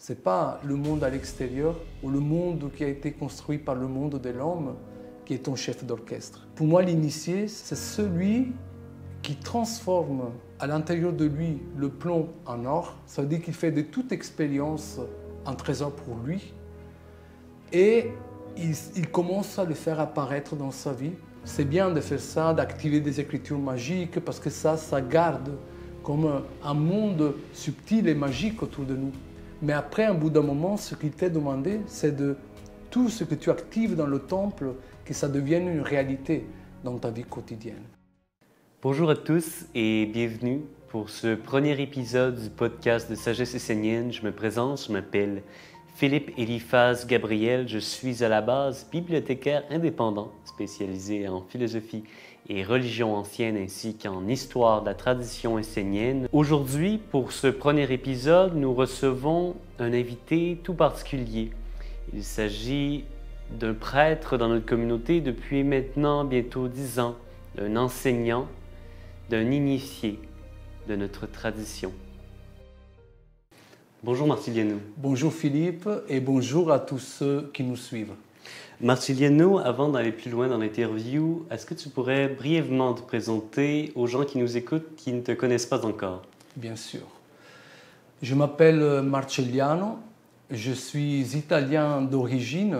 Ce n'est pas le monde à l'extérieur ou le monde qui a été construit par le monde de l'homme qui est ton chef d'orchestre. Pour moi, l'initié, c'est celui qui transforme à l'intérieur de lui le plomb en or. Ça veut dire qu'il fait de toute expérience un trésor pour lui et il commence à le faire apparaître dans sa vie. C'est bien de faire ça, d'activer des écritures magiques parce que ça garde comme un monde subtil et magique autour de nous. Mais après, un bout d'un moment, ce qu'il t'est demandé, c'est de tout ce que tu actives dans le temple, que ça devienne une réalité dans ta vie quotidienne. Bonjour à tous et bienvenue pour ce premier épisode du podcast de Sagesse essénienne. Je me présente, je m'appelle Philippe Eliphaz Gabriel. Je suis à la base bibliothécaire indépendant, spécialisé en philosophie et religion ancienne ainsi qu'en histoire de la tradition essénienne. Aujourd'hui, pour ce premier épisode, nous recevons un invité tout particulier. Il s'agit d'un prêtre dans notre communauté depuis maintenant bientôt 10 ans, d'un enseignant, d'un initié de notre tradition. Bonjour Martiliano. Bonjour Philippe et bonjour à tous ceux qui nous suivent. Martiliano, avant d'aller plus loin dans l'interview, est-ce que tu pourrais brièvement te présenter aux gens qui nous écoutent qui ne te connaissent pas encore? Bien sûr. Je m'appelle Marcelliano, je suis italien d'origine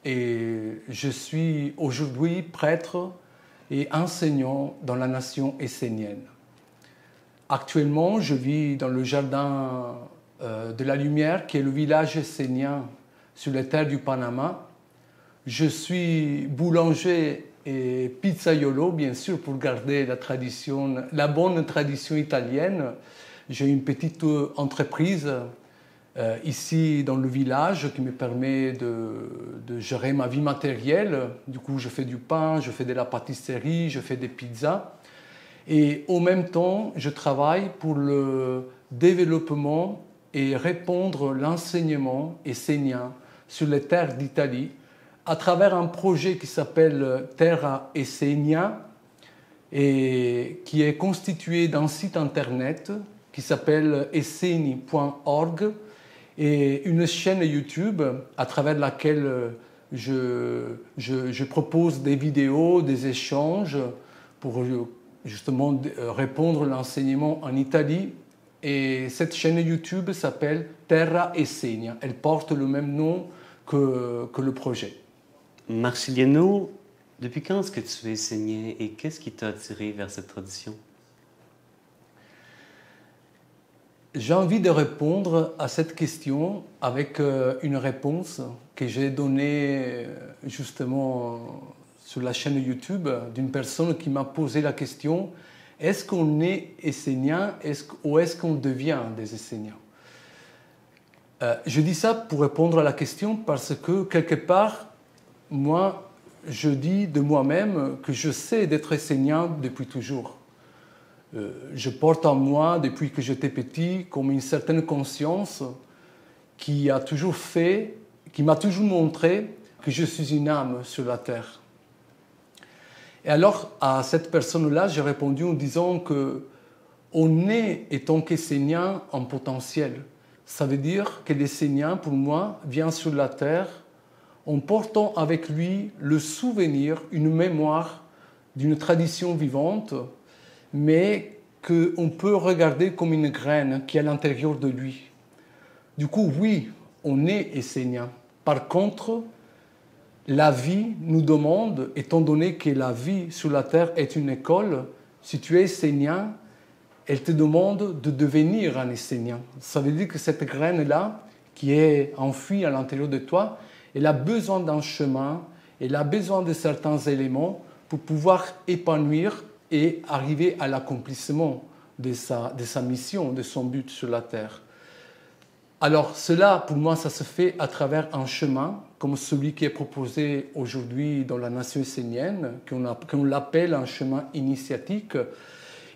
et je suis aujourd'hui prêtre et enseignant dans la nation essénienne. Actuellement, je vis dans le jardin de la Lumière, qui est le village essénien sur les terres du Panama. Je suis boulanger et pizzaiolo, bien sûr, pour garder la bonne tradition italienne. J'ai une petite entreprise ici dans le village qui me permet de gérer ma vie matérielle. Du coup, je fais du pain, je fais de la pâtisserie, je fais des pizzas. Et en même temps, je travaille pour le développement et répandre l'enseignement essénien sur les terres d'Italie à travers un projet qui s'appelle Terra Essenia et qui est constitué d'un site internet qui s'appelle esseni.org et une chaîne YouTube à travers laquelle je propose des vidéos, des échanges pour justement répondre l'enseignement en Italie. Et cette chaîne YouTube s'appelle Terra Essenia. Elle porte le même nom que le projet. Marciliano, depuis quand est-ce que tu es essénien et qu'est-ce qui t'a attiré vers cette tradition? J'ai envie de répondre à cette question avec une réponse que j'ai donnée justement sur la chaîne YouTube d'une personne qui m'a posé la question: est-ce qu'on est essénien ou est-ce qu'on devient des Esséniens? Je dis ça pour répondre à la question parce que quelque part, moi, je dis de moi-même que je sais d'être essénien depuis toujours. Je porte en moi, depuis que j'étais petit, comme une certaine conscience qui m'a toujours montré que je suis une âme sur la terre. Et alors, à cette personne-là, j'ai répondu en disant qu'on est, étant qu'essénien, en potentiel. Ça veut dire que l'essénien, pour moi, vient sur la terre en portant avec lui le souvenir, une mémoire d'une tradition vivante, mais qu'on peut regarder comme une graine qui est à l'intérieur de lui. Du coup, oui, on est essénien. Par contre, la vie nous demande, étant donné que la vie sur la terre est une école, si tu es essénien, elle te demande de devenir un essénien. Ça veut dire que cette graine-là, qui est enfouie à l'intérieur de toi, elle a besoin d'un chemin, elle a besoin de certains éléments pour pouvoir épanouir et arriver à l'accomplissement de sa mission, de son but sur la terre. Alors cela, pour moi, ça se fait à travers un chemin, comme celui qui est proposé aujourd'hui dans la nation essénienne, qu'on l'appelle un chemin initiatique.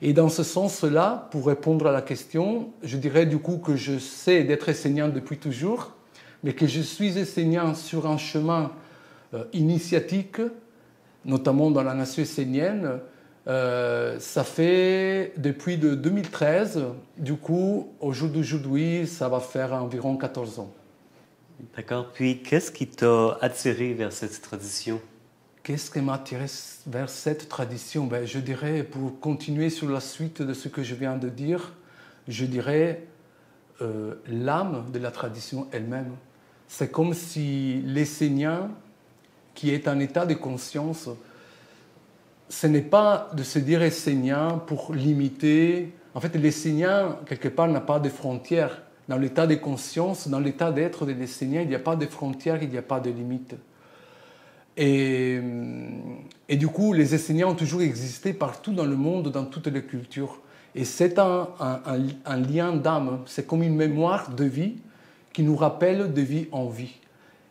Et dans ce sens-là, pour répondre à la question, je dirais du coup que je sais d'être essénien depuis toujours, mais que je suis essénien sur un chemin initiatique, notamment dans la nation essénienne, Ça fait depuis 2013, du coup, au jour d'aujourd'hui, ça va faire environ 14 ans. D'accord. Puis, qu'est-ce qui t'a attiré vers cette tradition? Qu'est-ce qui m'a attiré vers cette tradition? Je dirais, pour continuer sur la suite de ce que je viens de dire, je dirais l'âme de la tradition elle-même. C'est comme si l'Essénien, qui est en état de conscience, ce n'est pas de se dire essénien pour limiter. En fait, l'essénien, quelque part, n'a pas de frontières. Dans l'état de conscience, dans l'état d'être de l'essénien, il n'y a pas de frontières, il n'y a pas de limites. Et du coup, les Esséniens ont toujours existé partout dans le monde, dans toutes les cultures. Et c'est un lien d'âme, c'est comme une mémoire de vie qui nous rappelle de vie en vie.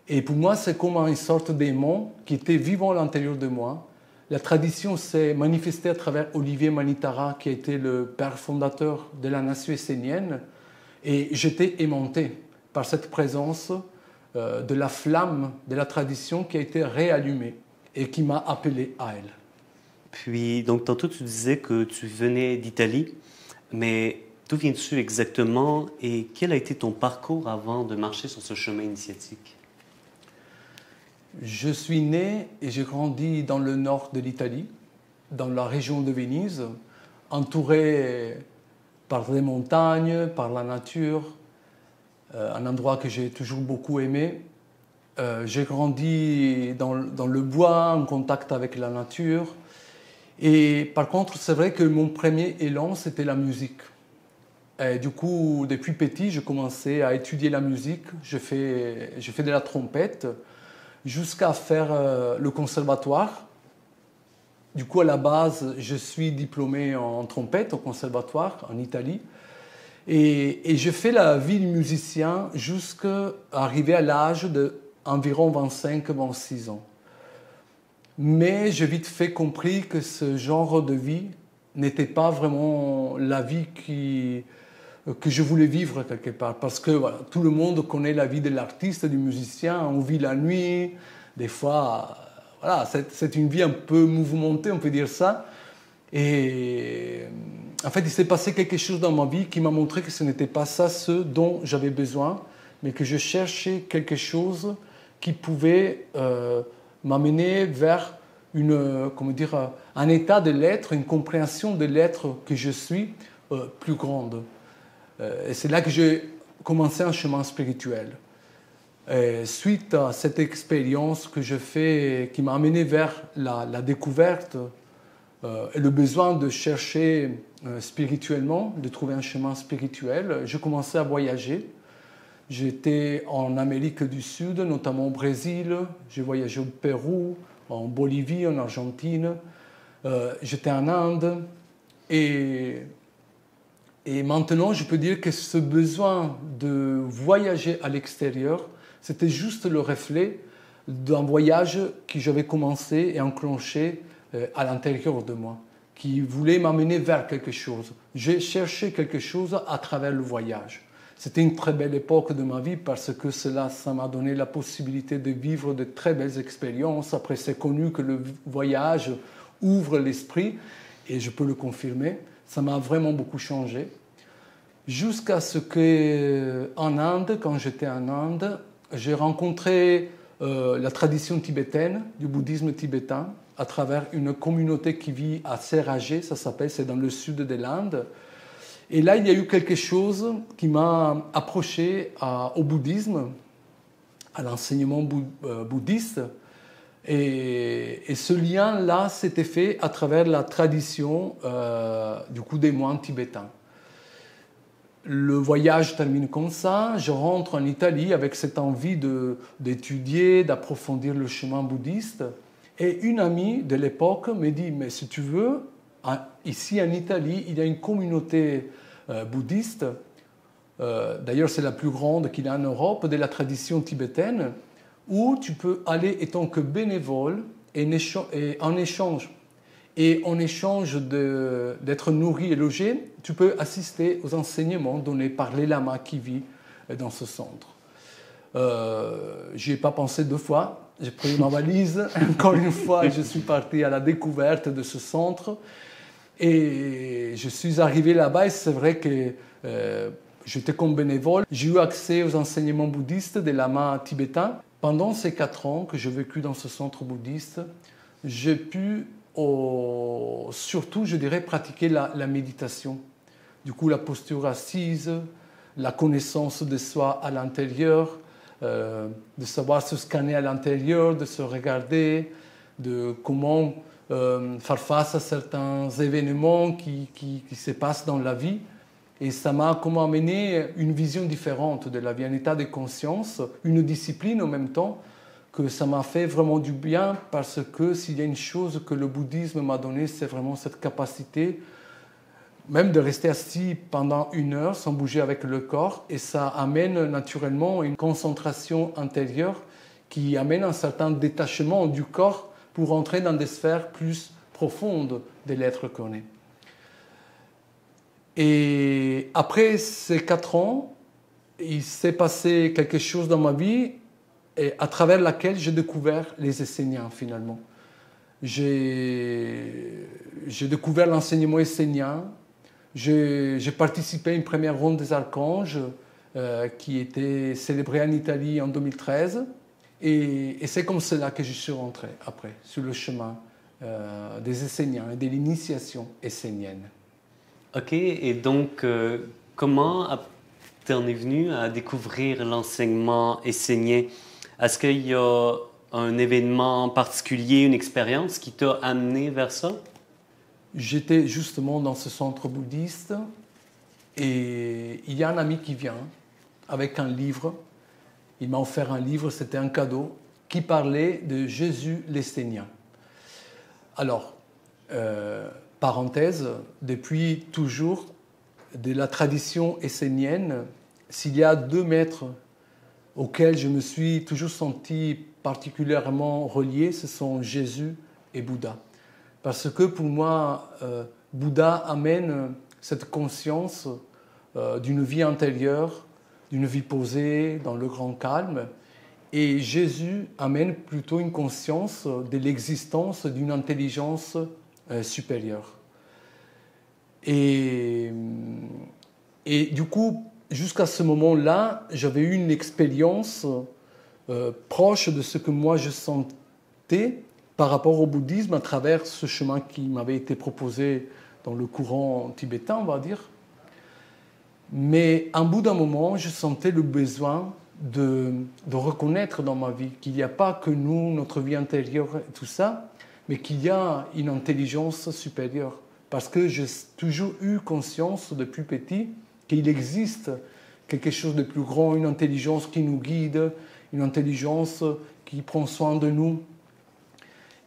Et pour moi, c'est comme une sorte d'aimant qui était vivant à l'intérieur de moi. La tradition s'est manifestée à travers Olivier Manitara, qui a été le père fondateur de la nation essénienne. Et j'étais aimanté par cette présence de la flamme de la tradition qui a été réallumée et qui m'a appelé à elle. Puis, donc, tantôt, tu disais que tu venais d'Italie, mais d'où viens-tu exactement et quel a été ton parcours avant de marcher sur ce chemin initiatique? Je suis né et j'ai grandi dans le nord de l'Italie, dans la région de Venise, entouré par des montagnes, par la nature, un endroit que j'ai toujours beaucoup aimé. J'ai grandi dans le bois, en contact avec la nature. Et par contre, c'est vrai que mon premier élan, c'était la musique. Et du coup, depuis petit, je commençais à étudier la musique. Je fais de la trompette jusqu'à faire le conservatoire. Du coup, à la base, je suis diplômé en trompette au conservatoire en Italie. Et je fais la vie du musicien jusqu'à arriver à l'âge d'environ 25-26 ans. Mais j'ai vite fait compris que ce genre de vie n'était pas vraiment la vie que je voulais vivre quelque part. Parce que voilà, tout le monde connaît la vie de l'artiste, du musicien. On vit la nuit, des fois, voilà, c'est une vie un peu mouvementée, on peut dire ça. Et en fait, il s'est passé quelque chose dans ma vie qui m'a montré que ce n'était pas ça ce dont j'avais besoin, mais que je cherchais quelque chose qui pouvait m'amener vers un état de l'être, une compréhension de l'être que je suis plus grande. Et c'est là que j'ai commencé un chemin spirituel. Et suite à cette expérience que je fais, qui m'a amené vers la découverte et le besoin de chercher spirituellement, de trouver un chemin spirituel, j'ai commencé à voyager. J'étais en Amérique du Sud, notamment au Brésil. J'ai voyagé au Pérou, en Bolivie, en Argentine. J'étais en Inde. Et maintenant, je peux dire que ce besoin de voyager à l'extérieur, c'était juste le reflet d'un voyage que j'avais commencé et enclenché à l'intérieur de moi, qui voulait m'amener vers quelque chose. J'ai cherché quelque chose à travers le voyage. C'était une très belle époque de ma vie parce que ça m'a donné la possibilité de vivre de très belles expériences. Après, c'est connu que le voyage ouvre l'esprit et je peux le confirmer. Ça m'a vraiment beaucoup changé. Jusqu'à ce qu'en Inde, quand j'étais en Inde, j'ai rencontré la tradition tibétaine, du bouddhisme tibétain, à travers une communauté qui vit à Serrajé, ça s'appelle, c'est dans le sud de l'Inde. Et là, il y a eu quelque chose qui m'a approché au bouddhisme, à l'enseignement bouddhiste. Et ce lien-là s'était fait à travers la tradition du coup des moines tibétains. Le voyage termine comme ça. Je rentre en Italie avec cette envie d'étudier, d'approfondir le chemin bouddhiste. Et une amie de l'époque me dit, mais si tu veux, ici en Italie, il y a une communauté bouddhiste. D'ailleurs, c'est la plus grande qu'il y a en Europe, de la tradition tibétaine, où tu peux aller étant que bénévole et en échange d'être nourri et logé, tu peux assister aux enseignements donnés par les lamas qui vivent dans ce centre. J'y ai pas pensé 2 fois. J'ai pris ma valise. Encore une fois, je suis parti à la découverte de ce centre. Et je suis arrivé là-bas et c'est vrai que j'étais comme bénévole. J'ai eu accès aux enseignements bouddhistes des lamas tibétains. Pendant ces 4 ans que j'ai vécu dans ce centre bouddhiste, j'ai pu surtout, je dirais, pratiquer la méditation. Du coup, la posture assise, la connaissance de soi à l'intérieur, de savoir se scanner à l'intérieur, de se regarder, de comment faire face à certains événements qui se passent dans la vie. Et ça m'a comment amené une vision différente de la vie, un état de conscience, une discipline en même temps, que ça m'a fait vraiment du bien parce que s'il y a une chose que le bouddhisme m'a donnée, c'est vraiment cette capacité même de rester assis pendant 1 heure sans bouger avec le corps. Et ça amène naturellement une concentration intérieure qui amène un certain détachement du corps pour entrer dans des sphères plus profondes de l'être qu'on est. Et après ces 4 ans, il s'est passé quelque chose dans ma vie et à travers laquelle j'ai découvert les Esséniens finalement. J'ai découvert l'enseignement essénien. J'ai participé à une première ronde des archanges qui était célébrée en Italie en 2013. Et c'est comme cela que je suis rentré après, sur le chemin des Esséniens et de l'initiation essénienne. OK, et donc, comment t'en es venu à découvrir l'enseignement essénien? Est-ce qu'il y a un événement particulier, une expérience qui t'a amené vers ça? J'étais justement dans ce centre bouddhiste et il y a un ami qui vient avec un livre. Il m'a offert un livre, c'était un cadeau, qui parlait de Jésus l'essénien. Alors, parenthèse, depuis toujours, de la tradition essénienne, s'il y a 2 maîtres auxquels je me suis toujours senti particulièrement relié, ce sont Jésus et Bouddha. Parce que pour moi, Bouddha amène cette conscience d'une vie intérieure, d'une vie posée, dans le grand calme. Et Jésus amène plutôt une conscience de l'existence d'une intelligence supérieure. Et du coup, jusqu'à ce moment-là, j'avais eu une expérience proche de ce que moi je sentais par rapport au bouddhisme à travers ce chemin qui m'avait été proposé dans le courant tibétain, on va dire. Mais à un bout d'un moment, je sentais le besoin de reconnaître dans ma vie qu'il n'y a pas que nous, notre vie intérieure et tout ça, mais qu'il y a une intelligence supérieure. Parce que j'ai toujours eu conscience depuis petit qu'il existe quelque chose de plus grand, une intelligence qui nous guide, une intelligence qui prend soin de nous.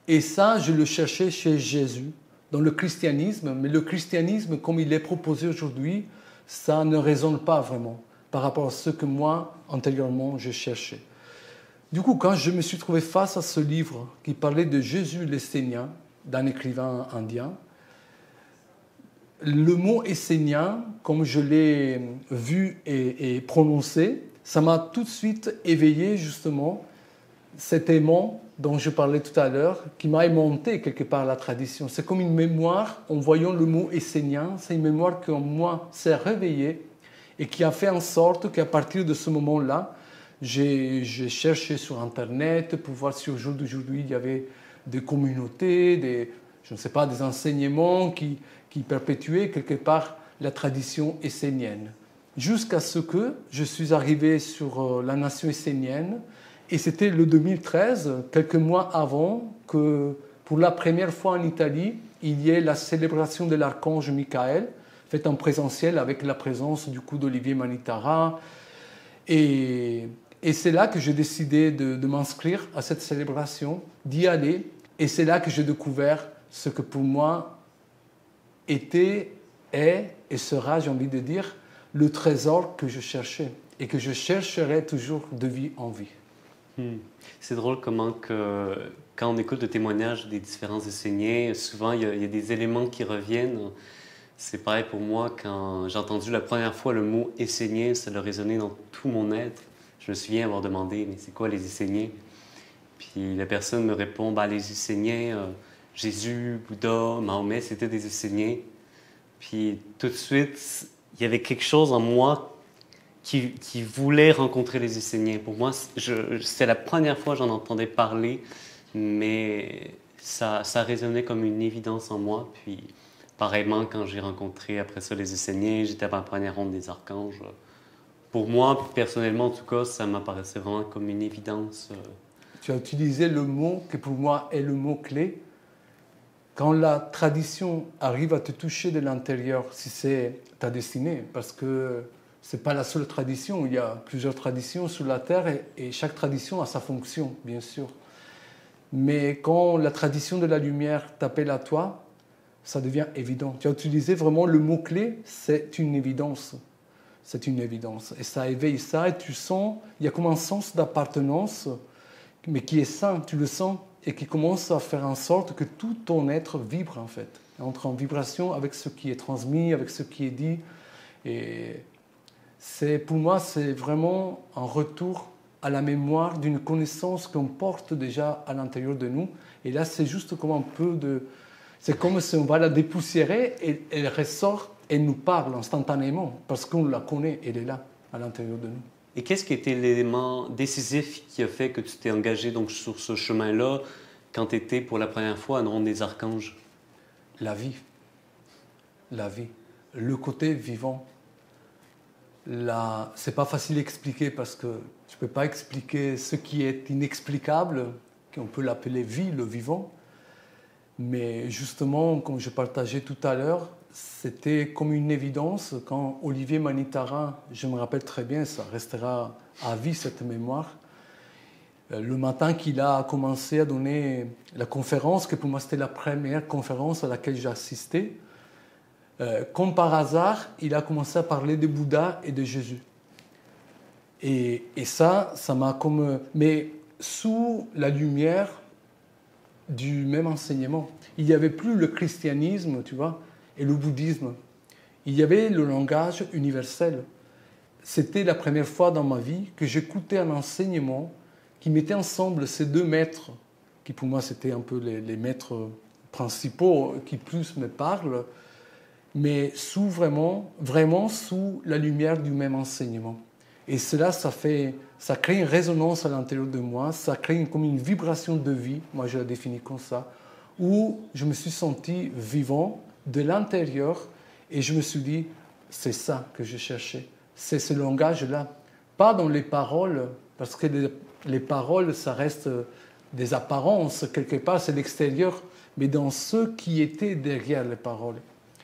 Et ça, je le cherchais chez Jésus, dans le christianisme. Mais le christianisme, comme il est proposé aujourd'hui, ça ne résonne pas vraiment par rapport à ce que moi, antérieurement, je cherchais. Du coup, quand je me suis trouvé face à ce livre qui parlait de Jésus l'essénien, d'un écrivain indien, le mot essénien, comme je l'ai vu et prononcé, ça m'a tout de suite éveillé justement cet aimant dont je parlais tout à l'heure, qui m'a aimanté quelque part la tradition. C'est comme une mémoire, en voyant le mot essénien, c'est une mémoire qui en moi s'est réveillée et qui a fait en sorte qu'à partir de ce moment-là, j'ai cherché sur Internet pour voir si au jour d'aujourd'hui il y avait des communautés, des enseignements qui perpétuaient quelque part la tradition essénienne. Jusqu'à ce que je suis arrivé sur la nation essénienne. Et c'était le 2013, quelques mois avant, que pour la première fois en Italie, il y ait la célébration de l'archange Michael, faite en présentiel avec la présence du coup d'Olivier Manitara. Et c'est là que j'ai décidé de m'inscrire à cette célébration, d'y aller. Et c'est là que j'ai découvert ce que pour moi était, est et sera, j'ai envie de dire, le trésor que je cherchais et que je chercherai toujours de vie en vie. C'est drôle comment que, quand on écoute le témoignage des différents Esséniens, souvent il y a des éléments qui reviennent. C'est pareil pour moi, quand j'ai entendu la première fois le mot Essénien, ça a résonné dans tout mon être. Je me souviens avoir demandé, mais c'est quoi les Esséniens? Puis la personne me répond, les Esséniens, Jésus, Bouddha, Mahomet, c'était des Esséniens. Puis tout de suite, il y avait quelque chose en moi qui voulait rencontrer les Esséniens. Pour moi, c'est la première fois que j'en entendais parler, mais ça résonnait comme une évidence en moi. Puis pareillement, quand j'ai rencontré après ça les Esséniens, j'étais à ma première ronde des archanges. Pour moi, personnellement en tout cas, ça m'apparaissait vraiment comme une évidence. Tu as utilisé le mot qui pour moi est le mot clé. Quand la tradition arrive à te toucher de l'intérieur, si c'est ta destinée, parce que ce n'est pas la seule tradition, il y a plusieurs traditions sur la Terre et chaque tradition a sa fonction, bien sûr. Mais quand la tradition de la lumière t'appelle à toi, ça devient évident. Tu as utilisé vraiment le mot-clé, c'est une évidence. C'est une évidence. Et ça éveille ça et tu sens, il y a comme un sens d'appartenance, mais qui est sain, tu le sens, et qui commence à faire en sorte que tout ton être vibre en fait, entre en vibration avec ce qui est transmis, avec ce qui est dit. Et pour moi, c'est vraiment un retour à la mémoire d'une connaissance qu'on porte déjà à l'intérieur de nous. Et là, c'est juste comme un peu de... C'est comme si on va la dépoussiérer et elle ressort et nous parle instantanément parce qu'on la connaît, elle est là, à l'intérieur de nous. Et qu'est-ce qui était l'élément décisif qui a fait que tu t'es engagé donc sur ce chemin-là quand tu étais pour la première fois à une ronde des archanges? La vie. La vie. Le côté vivant. C'est pas facile à expliquer parce que je ne peux pas expliquer ce qui est inexplicable, qu'on peut l'appeler vie, le vivant. Mais justement, comme je partageais tout à l'heure, c'était comme une évidence quand Olivier Manitara, je me rappelle très bien, ça restera à vie cette mémoire, le matin qu'il a commencé à donner la conférence, que pour moi c'était la première conférence à laquelle j'ai assisté, comme par hasard, il a commencé à parler de Bouddha et de Jésus. Et ça m'a comme... Mais sous la lumière du même enseignement. Il n'y avait plus le christianisme, tu vois, et le bouddhisme. Il y avait le langage universel. C'était la première fois dans ma vie que j'écoutais un enseignement qui mettait ensemble ces deux maîtres, qui pour moi c'était un peu les maîtres principaux qui plus me parlent, mais vraiment sous la lumière du même enseignement. Et cela, ça crée une résonance à l'intérieur de moi, ça crée comme une vibration de vie, moi je la définis comme ça, où je me suis senti vivant de l'intérieur et je me suis dit, c'est ça que je cherchais, c'est ce langage-là. Pas dans les paroles, parce que les paroles, ça reste des apparences, quelque part c'est l'extérieur, mais dans ce qui était derrière les paroles.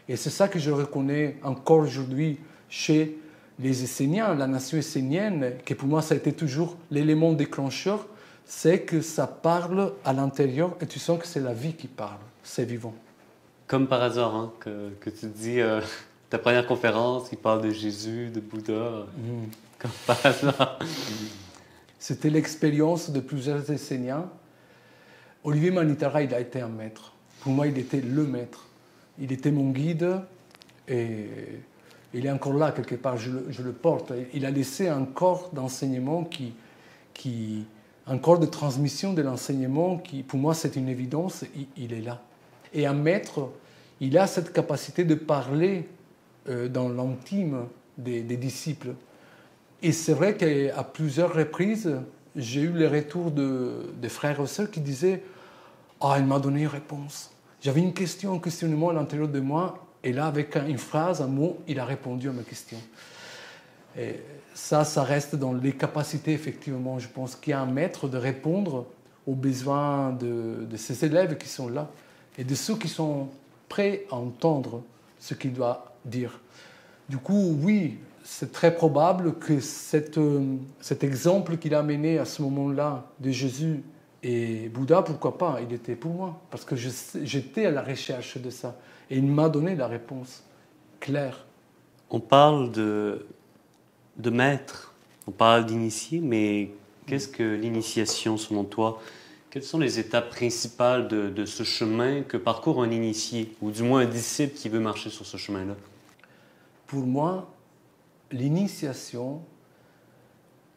Et c'est ça que je reconnais encore aujourd'hui chez les Esséniens, la nation essénienne, qui pour moi ça a été toujours l'élément déclencheur, c'est que ça parle à l'intérieur et tu sens que c'est la vie qui parle, c'est vivant. Comme par hasard, hein, que tu dis ta première conférence, il parle de Jésus, de Bouddha, comme par hasard. C'était l'expérience de plusieurs Esséniens. Olivier Manitara, il a été un maître. Pour moi, il était le maître. Il était mon guide et il est encore là quelque part, je le porte. Il a laissé un corps d'enseignement un corps de transmission de l'enseignement qui, pour moi, c'est une évidence, il est là. Et un maître, il a cette capacité de parler dans l'intime des disciples. Et c'est vrai qu'à plusieurs reprises, j'ai eu les retours de frères et sœurs qui disaient « Ah, il m'a donné une réponse. J'avais une question, un questionnement à l'intérieur de moi. Et là, avec une phrase, un mot, il a répondu à ma question. » Et ça reste dans les capacités, effectivement, je pense, qu'il y a un maître de répondre aux besoins de ses élèves qui sont là et de ceux qui sont prêts à entendre ce qu'il doit dire. Du coup, oui, c'est très probable que cet exemple qu'il a amené à ce moment-là de Jésus et Bouddha, pourquoi pas, il était pour moi, parce que j'étais à la recherche de ça. Et il m'a donné la réponse claire. On parle de maître, on parle d'initié, mais qu'est-ce que l'initiation selon toi? Quelles sont les étapes principales de ce chemin que parcourt un initié, ou du moins un disciple qui veut marcher sur ce chemin-là? Pour moi, l'initiation,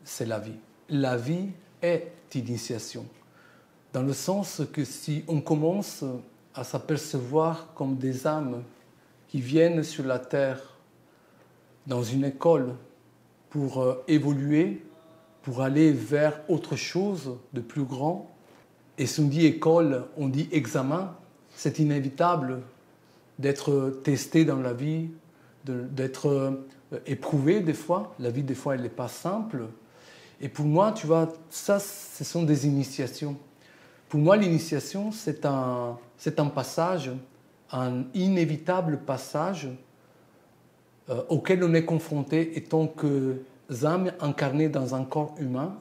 c'est la vie. La vie est initiation. Dans le sens que si on commence à s'apercevoir comme des âmes qui viennent sur la terre dans une école pour évoluer, pour aller vers autre chose de plus grand. Et si on dit école, on dit examen. C'est inévitable d'être testé dans la vie, d'être éprouvé des fois. La vie, des fois, elle n'est pas simple. Et pour moi, tu vois, ça, ce sont des initiations. Pour moi, l'initiation, c'est un passage, un inévitable passage auquel on est confronté en tant qu'âme incarnée dans un corps humain.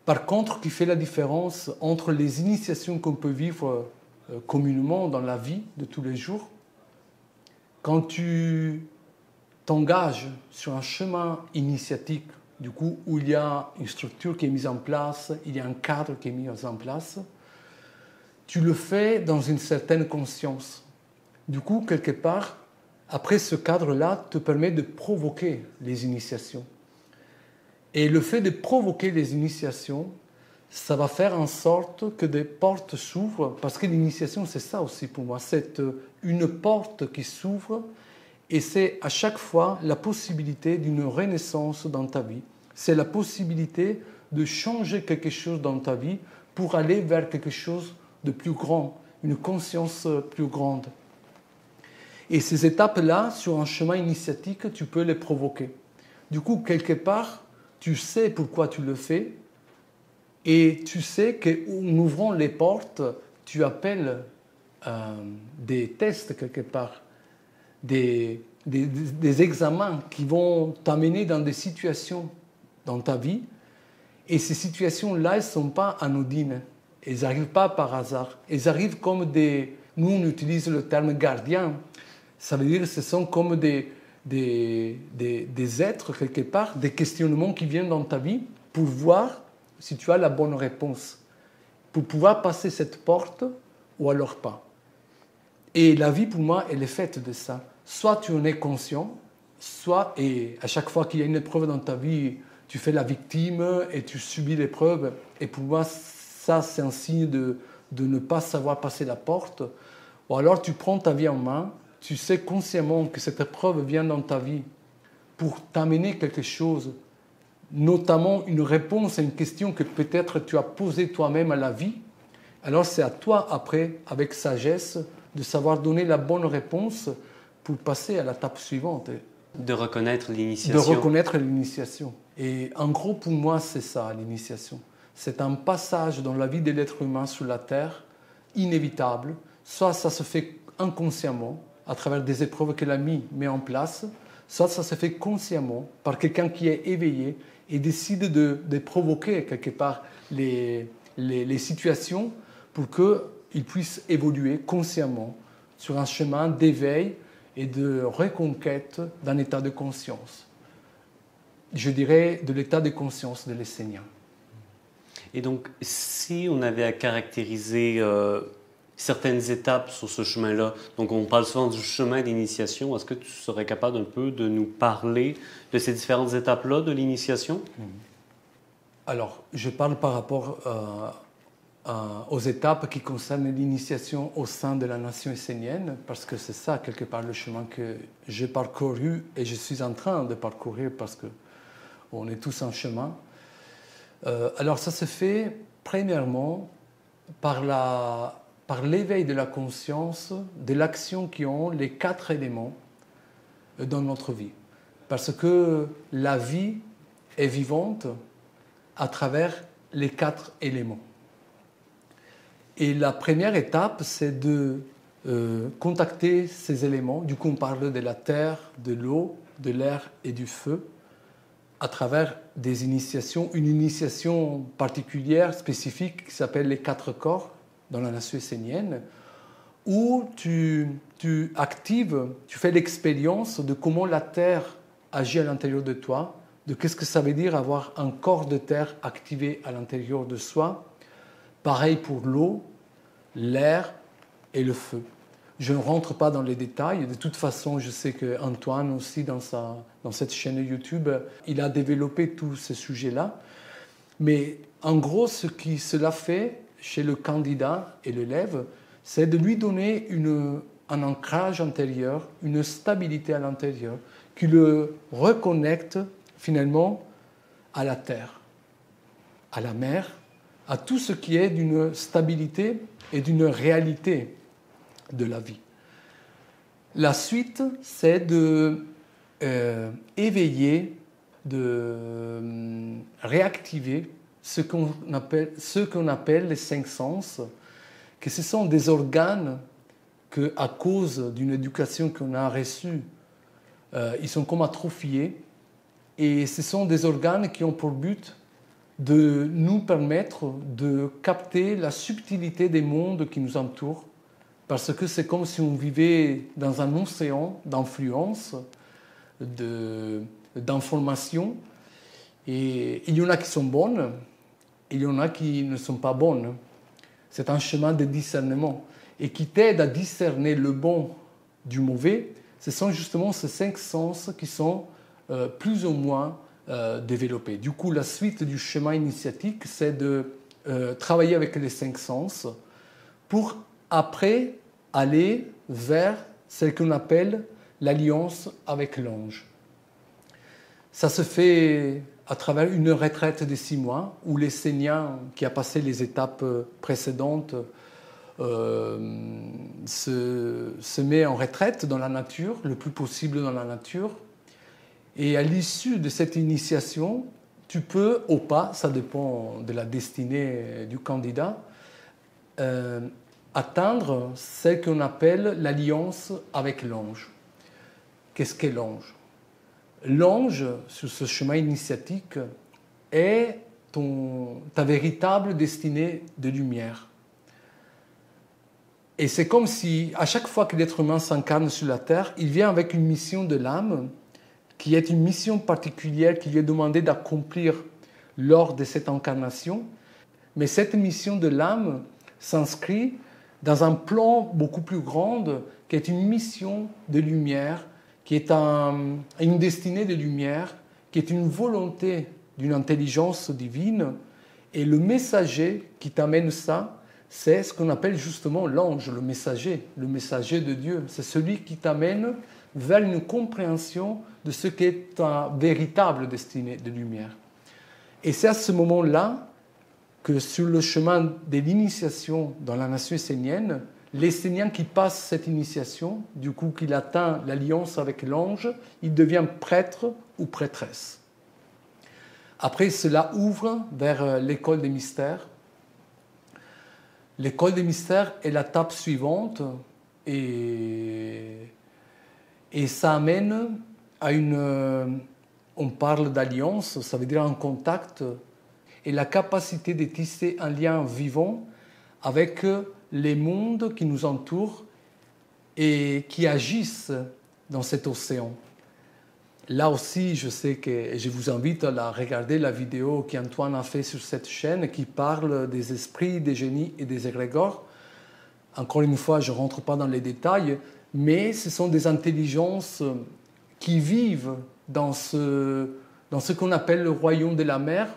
Par contre, qui fait la différence entre les initiations qu'on peut vivre communément dans la vie de tous les jours. Quand tu t'engages sur un chemin initiatique, du coup, où il y a une structure qui est mise en place, il y a un cadre qui est mis en place, tu le fais dans une certaine conscience. Du coup, quelque part, après ce cadre-là te permet de provoquer les initiations. Et le fait de provoquer les initiations, ça va faire en sorte que des portes s'ouvrent, parce que l'initiation, c'est ça aussi pour moi, c'est une porte qui s'ouvre, et c'est à chaque fois la possibilité d'une renaissance dans ta vie. C'est la possibilité de changer quelque chose dans ta vie pour aller vers quelque chose de plus grand, une conscience plus grande. Et ces étapes-là, sur un chemin initiatique, tu peux les provoquer. Du coup, quelque part, tu sais pourquoi tu le fais, et tu sais qu'en ouvrant les portes, tu appelles des tests quelque part, des examens qui vont t'amener dans des situations dans ta vie. Et ces situations-là, elles ne sont pas anodines. Elles n'arrivent pas par hasard. Elles arrivent comme des... Nous, on utilise le terme gardien. Ça veut dire que ce sont comme des êtres, quelque part, des questionnements qui viennent dans ta vie pour voir si tu as la bonne réponse, pour pouvoir passer cette porte ou alors pas. Et la vie, pour moi, elle est faite de ça. Soit tu en es conscient, soit, et à chaque fois qu'il y a une épreuve dans ta vie, tu fais la victime et tu subis l'épreuve. Et pour moi, ça, c'est un signe de ne pas savoir passer la porte. Ou alors tu prends ta vie en main, tu sais consciemment que cette épreuve vient dans ta vie pour t'amener quelque chose, notamment une réponse à une question que peut-être tu as posée toi-même à la vie. Alors c'est à toi, après, avec sagesse, de savoir donner la bonne réponse pour passer à l'étape suivante. De reconnaître l'initiation. De reconnaître l'initiation. Et en gros, pour moi, c'est ça, l'initiation. C'est un passage dans la vie de l'être humain sur la Terre, inévitable. Soit ça se fait inconsciemment, à travers des épreuves que l'ami met en place, soit ça se fait consciemment par quelqu'un qui est éveillé et décide de provoquer quelque part les situations pour qu'il puisse évoluer consciemment sur un chemin d'éveil et de reconquête d'un état de conscience. Je dirais de l'état de conscience de l'enseignant. Et donc, si on avait à caractériser certaines étapes sur ce chemin-là, donc on parle souvent du chemin d'initiation, est-ce que tu serais capable un peu de nous parler de ces différentes étapes-là de l'initiation? Alors, je parle par rapport aux étapes qui concernent l'initiation au sein de la nation essénienne, parce que c'est ça, quelque part, le chemin que j'ai parcouru et je suis en train de parcourir parce qu'on est tous en chemin. Alors, ça se fait, premièrement, par l'éveil de la conscience de l'action qui ont les 4 éléments dans notre vie. Parce que la vie est vivante à travers les 4 éléments. Et la première étape, c'est de contacter ces éléments. Du coup, on parle de la terre, de l'eau, de l'air et du feu, à travers des initiations, une initiation particulière, spécifique, qui s'appelle les 4 corps dans la nation essénienne, où tu actives, tu fais l'expérience de comment la terre agit à l'intérieur de toi, de qu'est-ce que ça veut dire avoir un corps de terre activé à l'intérieur de soi. Pareil pour l'eau, l'air et le feu. Je ne rentre pas dans les détails. De toute façon, je sais qu'Antoine aussi, dans cette chaîne YouTube, il a développé tous ces sujets-là. Mais en gros, ce qui cela fait chez le candidat et l'élève, c'est de lui donner un ancrage intérieur, une stabilité à l'intérieur, qui le reconnecte finalement à la terre, à la mer, à tout ce qui est d'une stabilité et d'une réalité de la vie. La suite, c'est de éveiller, de réactiver ce qu'on appelle les 5 sens, que ce sont des organes que, à cause d'une éducation qu'on a reçue, ils sont comme atrophiés, et ce sont des organes qui ont pour but de nous permettre de capter la subtilité des mondes qui nous entourent, parce que c'est comme si on vivait dans un océan d'influence, d'informations, et il y en a qui sont bonnes, et il y en a qui ne sont pas bonnes. C'est un chemin de discernement, et qui t'aide à discerner le bon du mauvais. Ce sont justement ces 5 sens qui sont plus ou moins développés. Du coup, la suite du chemin initiatique, c'est de travailler avec les 5 sens pour après aller vers ce qu'on appelle l'alliance avec l'ange. Ça se fait à travers une retraite de 6 mois où l'enseignant qui a passé les étapes précédentes se met en retraite dans la nature, le plus possible dans la nature. Et à l'issue de cette initiation, tu peux ou pas, ça dépend de la destinée du candidat, atteindre ce qu'on appelle l'alliance avec l'ange. Qu'est-ce qu'est l'ange ? L'ange, sur ce chemin initiatique, est ta véritable destinée de lumière. Et c'est comme si, à chaque fois que l'être humain s'incarne sur la terre, il vient avec une mission de l'âme, qui est une mission particulière qui lui est demandée d'accomplir lors de cette incarnation. Mais cette mission de l'âme s'inscrit dans un plan beaucoup plus grand, qui est une mission de lumière, qui est une destinée de lumière, qui est une volonté d'une intelligence divine. Et le messager qui t'amène ça, c'est ce qu'on appelle justement l'ange, le messager de Dieu. C'est celui qui t'amène vers une compréhension de ce qu'est ta véritable destinée de lumière. Et c'est à ce moment-là que sur le chemin de l'initiation dans la nation essénienne, l'Essénien qui passe cette initiation, du coup qu'il atteint l'alliance avec l'ange, il devient prêtre ou prêtresse. Après, cela ouvre vers l'école des mystères. L'école des mystères est l'étape suivante et ça amène à on parle d'alliance, ça veut dire un contact et la capacité de tisser un lien vivant avec les mondes qui nous entourent et qui agissent dans cet océan. Là aussi, je sais que je vous invite à regarder la vidéo qu'Antoine a fait sur cette chaîne qui parle des esprits, des génies et des égrégores. Encore une fois, je ne rentre pas dans les détails, mais ce sont des intelligences qui vivent dans ce qu'on appelle le royaume de la mer,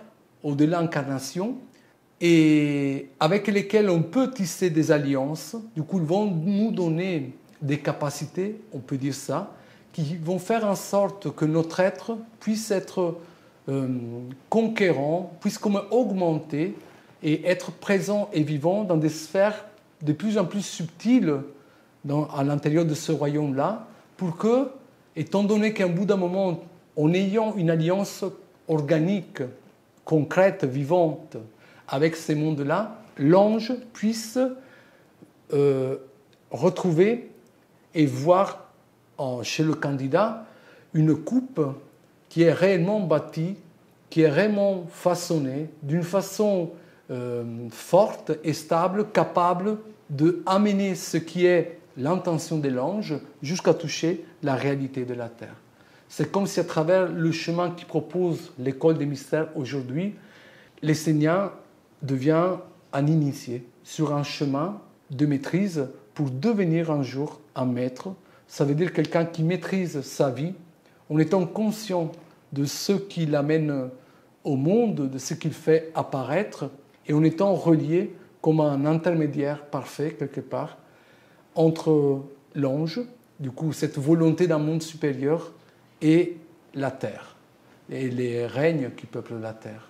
au-delà de l'incarnation, et avec lesquels on peut tisser des alliances. Du coup, ils vont nous donner des capacités, on peut dire ça, qui vont faire en sorte que notre être puisse être conquérant, puisse comme augmenter et être présent et vivant dans des sphères de plus en plus subtiles à l'intérieur de ce royaume-là, pour que, étant donné qu'à un bout d'un moment, en ayant une alliance organique, concrète, vivante, avec ces mondes-là, l'ange puisse retrouver et voir chez le candidat une coupe qui est réellement bâtie, qui est réellement façonnée d'une façon forte et stable, capable d'amener ce qui est l'intention de l'ange jusqu'à toucher la réalité de la terre. C'est comme si à travers le chemin qui propose l'école des mystères aujourd'hui, l'enseignant devient un initié sur un chemin de maîtrise pour devenir un jour un maître. Ça veut dire quelqu'un qui maîtrise sa vie en étant conscient de ce qui l'amène au monde, de ce qu'il fait apparaître et en étant relié comme un intermédiaire parfait, quelque part, entre l'ange, du coup, cette volonté d'un monde supérieur, et la terre, et les règnes qui peuplent la terre.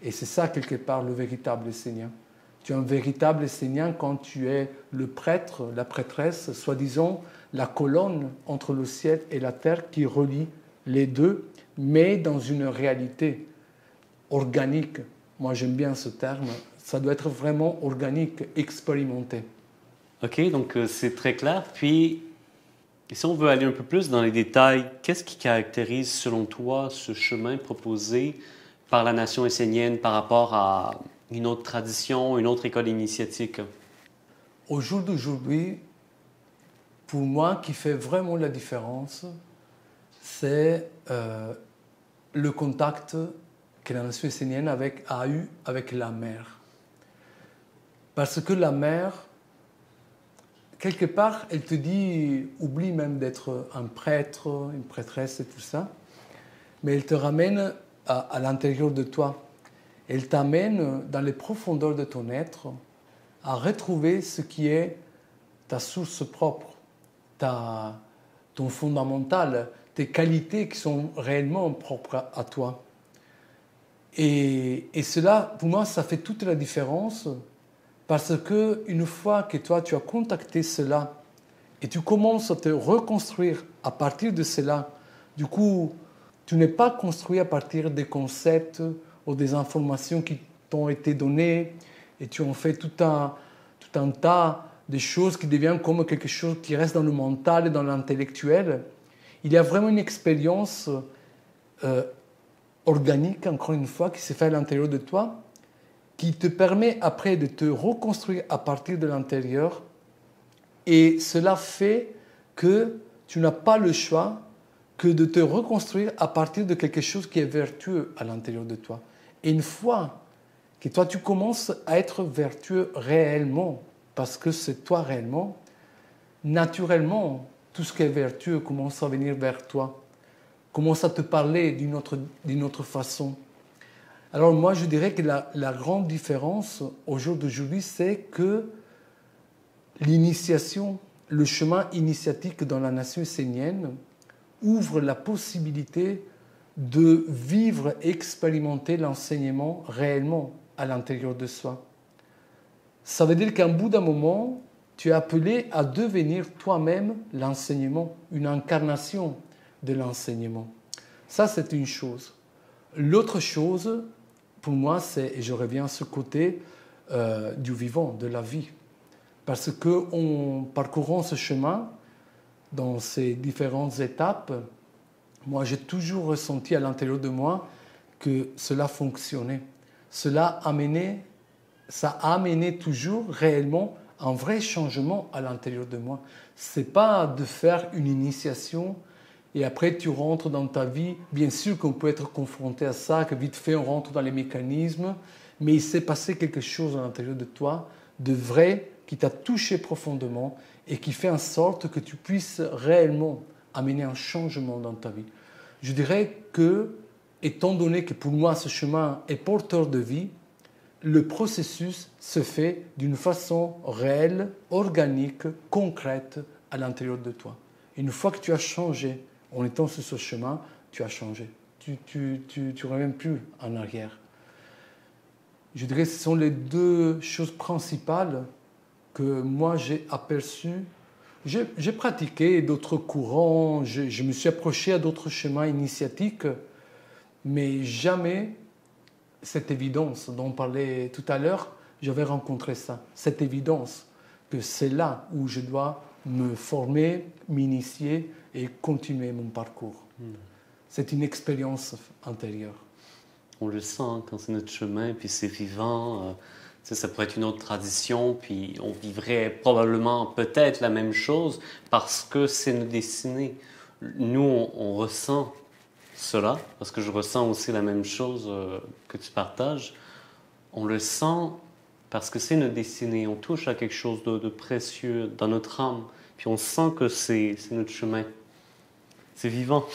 Et c'est ça, quelque part, le véritable enseignant. Tu es un véritable enseignant quand tu es le prêtre, la prêtresse, soi-disant la colonne entre le ciel et la terre qui relie les deux, mais dans une réalité organique. Moi, j'aime bien ce terme. Ça doit être vraiment organique, expérimenté. OK, donc c'est très clair. Puis, si on veut aller un peu plus dans les détails, qu'est-ce qui caractérise, selon toi, ce chemin proposé par la nation essénienne par rapport à une autre tradition, une autre école initiatique? Au jour d'aujourd'hui, pour moi, qui fait vraiment la différence, c'est le contact que la nation essénienne a eu avec la mer. Parce que la mer, quelque part, elle te dit, oublie même d'être un prêtre, une prêtresse et tout ça, mais elle te ramène à l'intérieur de toi. Elle t'amène dans les profondeurs de ton être à retrouver ce qui est ta source propre, ton fondamental, tes qualités qui sont réellement propres à toi. Et cela, pour moi, ça fait toute la différence parce qu'une fois que toi, tu as contacté cela et tu commences à te reconstruire à partir de cela, du coup, tu n'es pas construit à partir des concepts ou des informations qui t'ont été données et tu en fais tout un tas de choses qui deviennent comme quelque chose qui reste dans le mental et dans l'intellectuel. Il y a vraiment une expérience organique, encore une fois, qui se fait à l'intérieur de toi, qui te permet après de te reconstruire à partir de l'intérieur. Et cela fait que tu n'as pas le choix que de te reconstruire à partir de quelque chose qui est vertueux à l'intérieur de toi. Et une fois que toi, tu commences à être vertueux réellement, parce que c'est toi réellement, naturellement, tout ce qui est vertueux commence à venir vers toi, commence à te parler d'une autre façon. Alors moi, je dirais que la grande différence au jour d'aujourd'hui, c'est que l'initiation, le chemin initiatique dans la nation essénienne ouvre la possibilité de vivre, expérimenter l'enseignement réellement à l'intérieur de soi. Ça veut dire qu'à un bout d'un moment, tu es appelé à devenir toi-même l'enseignement, une incarnation de l'enseignement. Ça, c'est une chose. L'autre chose, pour moi, c'est, et je reviens à ce côté du vivant, de la vie. Parce qu'en parcourant ce chemin, dans ces différentes étapes, moi, j'ai toujours ressenti à l'intérieur de moi que cela fonctionnait. Ça a amené toujours réellement un vrai changement à l'intérieur de moi. Ce n'est pas de faire une initiation et après tu rentres dans ta vie. Bien sûr qu'on peut être confronté à ça, que vite fait on rentre dans les mécanismes, mais il s'est passé quelque chose à l'intérieur de toi, de vrai, qui t'a touché profondément et qui fait en sorte que tu puisses réellement amener un changement dans ta vie. Je dirais que, étant donné que pour moi ce chemin est porteur de vie, le processus se fait d'une façon réelle, organique, concrète à l'intérieur de toi. Une fois que tu as changé, en étant sur ce chemin, tu as changé. Tu ne reviens plus en arrière. Je dirais que ce sont les deux choses principales que moi j'ai aperçues. J'ai pratiqué d'autres courants, je me suis approché à d'autres chemins initiatiques, mais jamais cette évidence dont on parlait tout à l'heure, j'avais rencontré ça. Cette évidence que c'est là où je dois me former, m'initier et continuer mon parcours. C'est une expérience intérieure. On le sent quand c'est notre chemin, puis c'est vivant. Ça pourrait être une autre tradition, puis on vivrait probablement peut-être la même chose parce que c'est notre destinée. Nous, on ressent cela, parce que je ressens aussi la même chose que tu partages. On le sent parce que c'est notre destinée. On touche à quelque chose de précieux dans notre âme, puis on sent que c'est notre chemin. C'est vivant.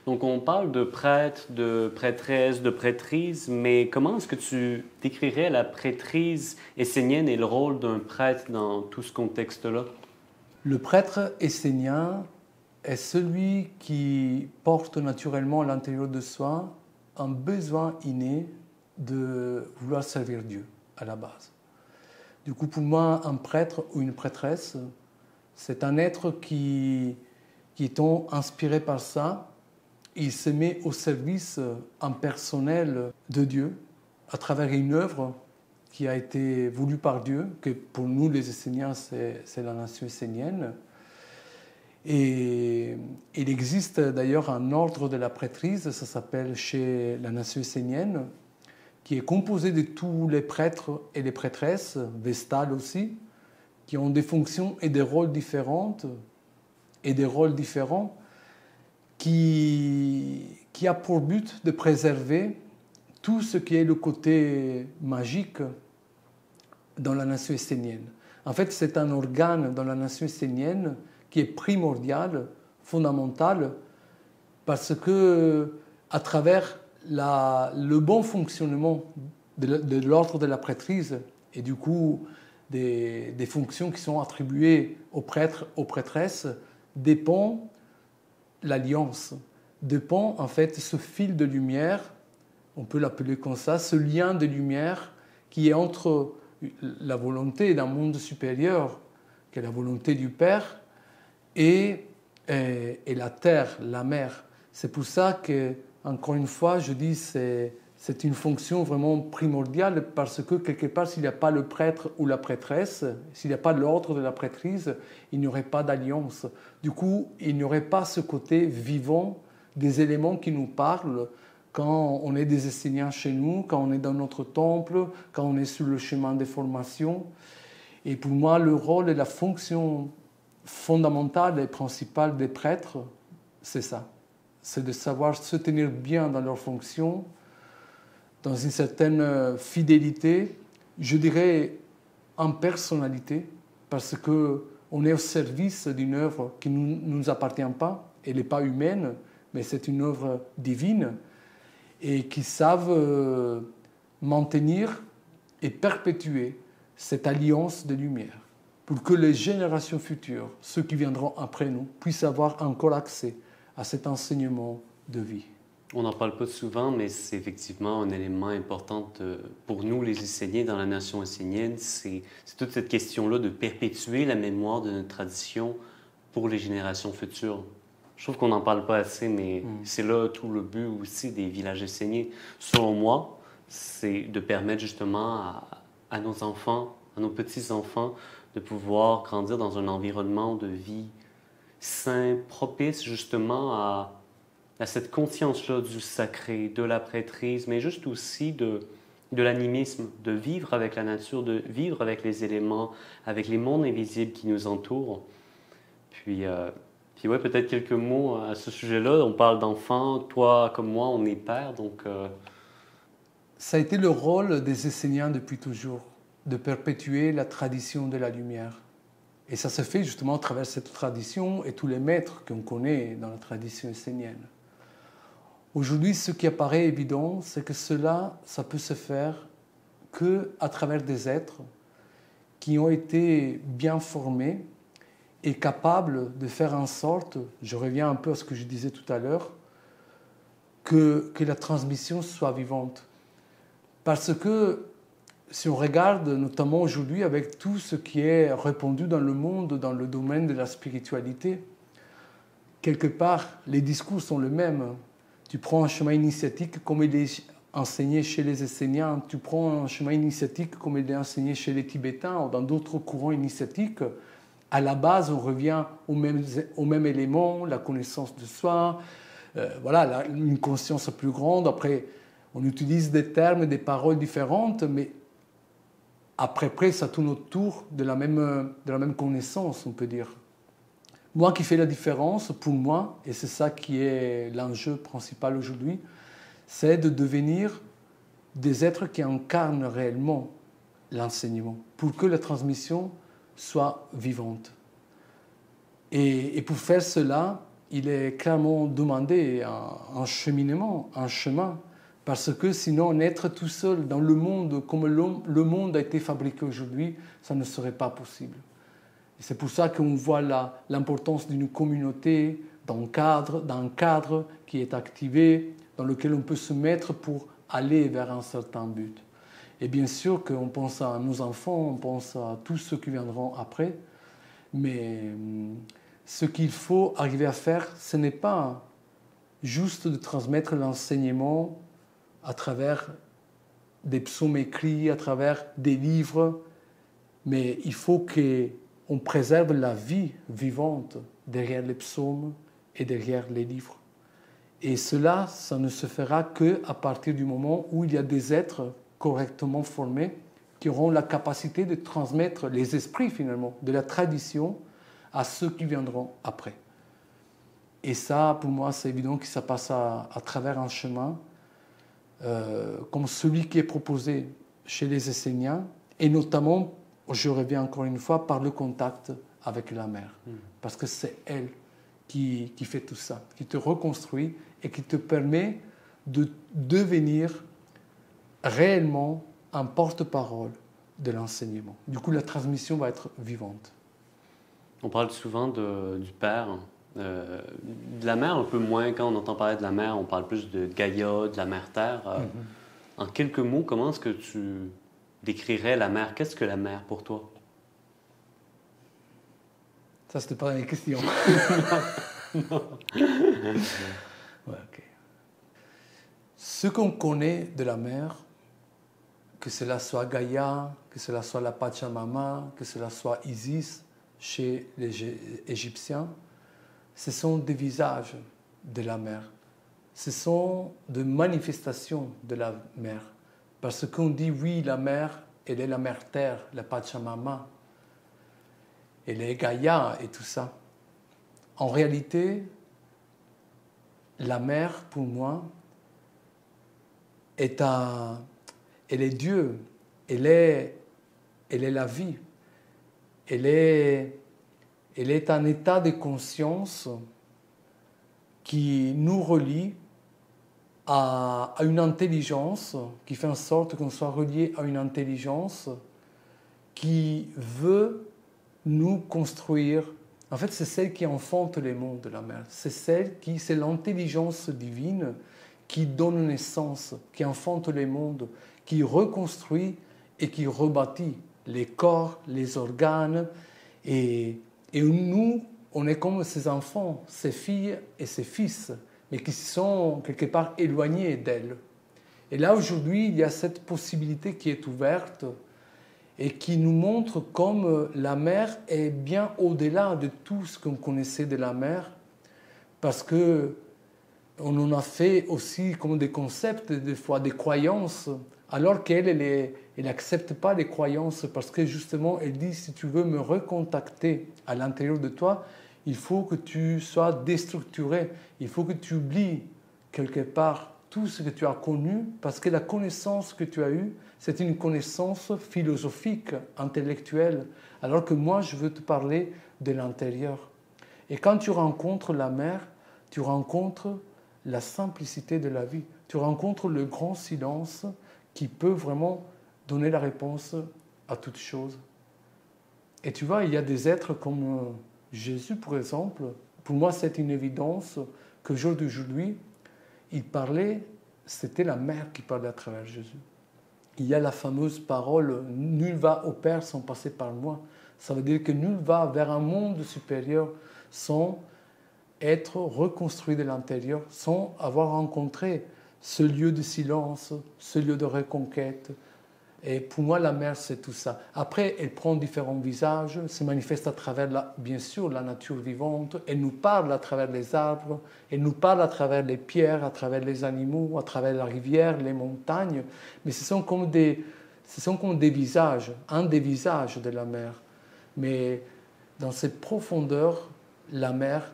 Donc, on parle de prêtre, de prêtresse, de prêtrise, mais comment est-ce que tu décrirais la prêtrise essénienne et le rôle d'un prêtre dans tout ce contexte-là? Le prêtre essénien est celui qui porte naturellement à l'intérieur de soi un besoin inné de vouloir servir Dieu à la base. Du coup, pour moi, un prêtre ou une prêtresse, c'est un être qui étant inspiré par ça, il se met au service impersonnel de Dieu à travers une œuvre qui a été voulue par Dieu, que pour nous les Esséniens, c'est la nation essénienne. Et il existe d'ailleurs un ordre de la prêtrise, ça s'appelle chez la nation essénienne, qui est composé de tous les prêtres et les prêtresses, vestales aussi, qui ont des fonctions et des rôles différentes, qui a pour but de préserver tout ce qui est le côté magique dans la nation essénienne. En fait, c'est un organe dans la nation essénienne qui est primordial, fondamental, parce que à travers le bon fonctionnement de l'ordre de la prêtrise et du coup des fonctions qui sont attribuées aux prêtres, aux prêtresses, dépend l'alliance, dépend en fait ce fil de lumière, on peut l'appeler comme ça, ce lien de lumière qui est entre la volonté d'un monde supérieur, qui est la volonté du Père, et la terre, la mer. C'est pour ça que, encore une fois, je dis que c'est une fonction vraiment primordiale parce que quelque part, s'il n'y a pas le prêtre ou la prêtresse, s'il n'y a pas l'ordre de la prêtrise, il n'y aurait pas d'alliance. Du coup, il n'y aurait pas ce côté vivant des éléments qui nous parlent quand on est des Esséniens chez nous, quand on est dans notre temple, quand on est sur le chemin des formations. Et pour moi, le rôle et la fonction fondamentale et principale des prêtres, c'est ça. C'est de savoir se tenir bien dans leurs fonctions, dans une certaine fidélité, je dirais en personnalité, parce qu'on est au service d'une œuvre qui ne nous appartient pas, elle n'est pas humaine, mais c'est une œuvre divine, et qui savent maintenir et perpétuer cette alliance de lumière, pour que les générations futures, ceux qui viendront après nous, puissent avoir encore accès à cet enseignement de vie. On n'en parle pas souvent, mais c'est effectivement un élément important pour nous, les Esséniens, dans la nation essénienne. C'est toute cette question-là de perpétuer la mémoire de notre tradition pour les générations futures. Je trouve qu'on n'en parle pas assez, mais c'est là tout le but aussi des villages esséniens. Selon moi, c'est de permettre justement à nos enfants, à nos petits-enfants, de pouvoir grandir dans un environnement de vie sain, propice justement à cette conscience-là du sacré, de la prêtrise, mais juste aussi de l'animisme, de vivre avec la nature, de vivre avec les éléments, avec les mondes invisibles qui nous entourent. Puis ouais, peut-être quelques mots à ce sujet-là. On parle d'enfants, toi comme moi, on est père, donc... Ça a été le rôle des Esséniens depuis toujours, de perpétuer la tradition de la lumière. Et ça se fait justement à travers cette tradition et tous les maîtres qu'on connaît dans la tradition essénienne. Aujourd'hui, ce qui apparaît évident, c'est que cela, ça peut se faire qu'à travers des êtres qui ont été bien formés et capables de faire en sorte, je reviens un peu à ce que je disais tout à l'heure, que la transmission soit vivante. Parce que si on regarde notamment aujourd'hui avec tout ce qui est répandu dans le monde, dans le domaine de la spiritualité, quelque part, les discours sont les mêmes. Tu prends un chemin initiatique comme il est enseigné chez les Esséniens, tu prends un chemin initiatique comme il est enseigné chez les Tibétains ou dans d'autres courants initiatiques. À la base, on revient au même élément, la connaissance de soi, voilà, une conscience plus grande. Après, on utilise des termes et des paroles différentes, mais après, ça tourne autour de la même connaissance, on peut dire. Moi qui fais la différence, pour moi, et c'est ça qui est l'enjeu principal aujourd'hui, c'est de devenir des êtres qui incarnent réellement l'enseignement, pour que la transmission soit vivante. Et pour faire cela, il est clairement demandé un cheminement, un chemin, parce que sinon, être tout seul dans le monde comme le monde a été fabriqué aujourd'hui, ça ne serait pas possible. Et c'est pour ça qu'on voit l'importance d'une communauté, d'un cadre qui est activé, dans lequel on peut se mettre pour aller vers un certain but. Et bien sûr qu'on pense à nos enfants, on pense à tous ceux qui viendront après, mais ce qu'il faut arriver à faire, ce n'est pas juste de transmettre l'enseignement à travers des psaumes écrits, à travers des livres, mais il faut qu'on préserve la vie vivante derrière les psaumes et derrière les livres. Et cela, ça ne se fera qu'à partir du moment où il y a des êtres correctement formés qui auront la capacité de transmettre les esprits, finalement, de la tradition à ceux qui viendront après. Et ça, pour moi, c'est évident que ça passe à travers un chemin comme celui qui est proposé chez les Esséniens, et notamment, je reviens encore une fois, par le contact avec la mère. Parce que c'est elle qui fait tout ça, qui te reconstruit et qui te permet de devenir réellement un porte-parole de l'enseignement. Du coup, la transmission va être vivante. On parle souvent du père, de la mère un peu moins. Quand on entend parler de la mère, on parle plus de Gaïa, de la mère-terre. En quelques mots, comment est-ce que tu décrirais la mère? Qu'est-ce que la mère pour toi? Ça, c'était pas dans les questions. Non. Ouais, okay. Ce qu'on connaît de la mer, que cela soit Gaïa, que cela soit la Pachamama, que cela soit Isis chez les Égyptiens, ce sont des visages de la mer. Ce sont des manifestations de la mer. Parce qu'on dit, oui, la mer, elle est la mère-terre, la Pachamama, elle est Gaïa et tout ça. En réalité, la mer, pour moi, elle est Dieu, elle est la vie, elle est un état de conscience qui nous relie à une intelligence, qui fait en sorte qu'on soit relié à une intelligence qui veut nous construire. En fait, c'est celle qui enfante les mondes de la mer. C'est l'intelligence divine qui donne naissance, qui enfante les mondes, qui reconstruit et qui rebâtit les corps, les organes. Et nous, on est comme ces enfants, ces filles et ces fils, mais qui sont quelque part éloignés d'elle. Et là, aujourd'hui, il y a cette possibilité qui est ouverte et qui nous montre comme la mer est bien au-delà de tout ce qu'on connaissait de la mer, parce que on en a fait aussi comme des concepts, des fois des croyances, alors qu'elle n'accepte pas les croyances, parce que justement, elle dit, si tu veux me recontacter à l'intérieur de toi, il faut que tu sois déstructuré, il faut que tu oublies quelque part tout ce que tu as connu, parce que la connaissance que tu as eue, c'est une connaissance philosophique, intellectuelle, alors que moi, je veux te parler de l'intérieur. Et quand tu rencontres la mer, tu rencontres la simplicité de la vie, tu rencontres le grand silence qui peut vraiment donner la réponse à toute chose. Et tu vois, il y a des êtres comme Jésus, par exemple. Pour moi, c'est une évidence que jour d'aujourd'hui, il parlait, c'était la mer qui parlait à travers Jésus. Il y a la fameuse parole « Nul va au Père sans passer par moi ». Ça veut dire que nul va vers un monde supérieur sans être reconstruit de l'intérieur, sans avoir rencontré ce lieu de silence, ce lieu de reconquête. Et pour moi, la mer, c'est tout ça. Après, elle prend différents visages, se manifeste à travers, bien sûr, la nature vivante. Elle nous parle à travers les arbres, elle nous parle à travers les pierres, à travers les animaux, à travers la rivière, les montagnes. Mais ce sont comme des visages, un des visages de la mer. Mais dans cette profondeur, la mer,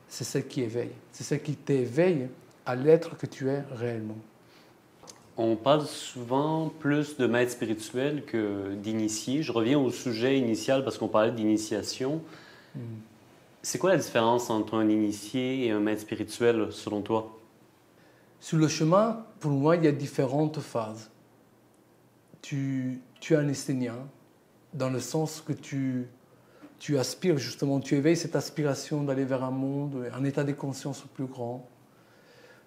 c'est celle qui éveille. C'est celle qui t'éveille à l'être que tu es réellement. On parle souvent plus de maître spirituel que d'initié. Je reviens au sujet initial parce qu'on parlait d'initiation. C'est quoi la différence entre un initié et un maître spirituel, selon toi? Sur le chemin, pour moi, il y a différentes phases. Tu es un essénien, dans le sens que tu aspires justement, tu éveilles cette aspiration d'aller vers un monde, un état de conscience plus grand.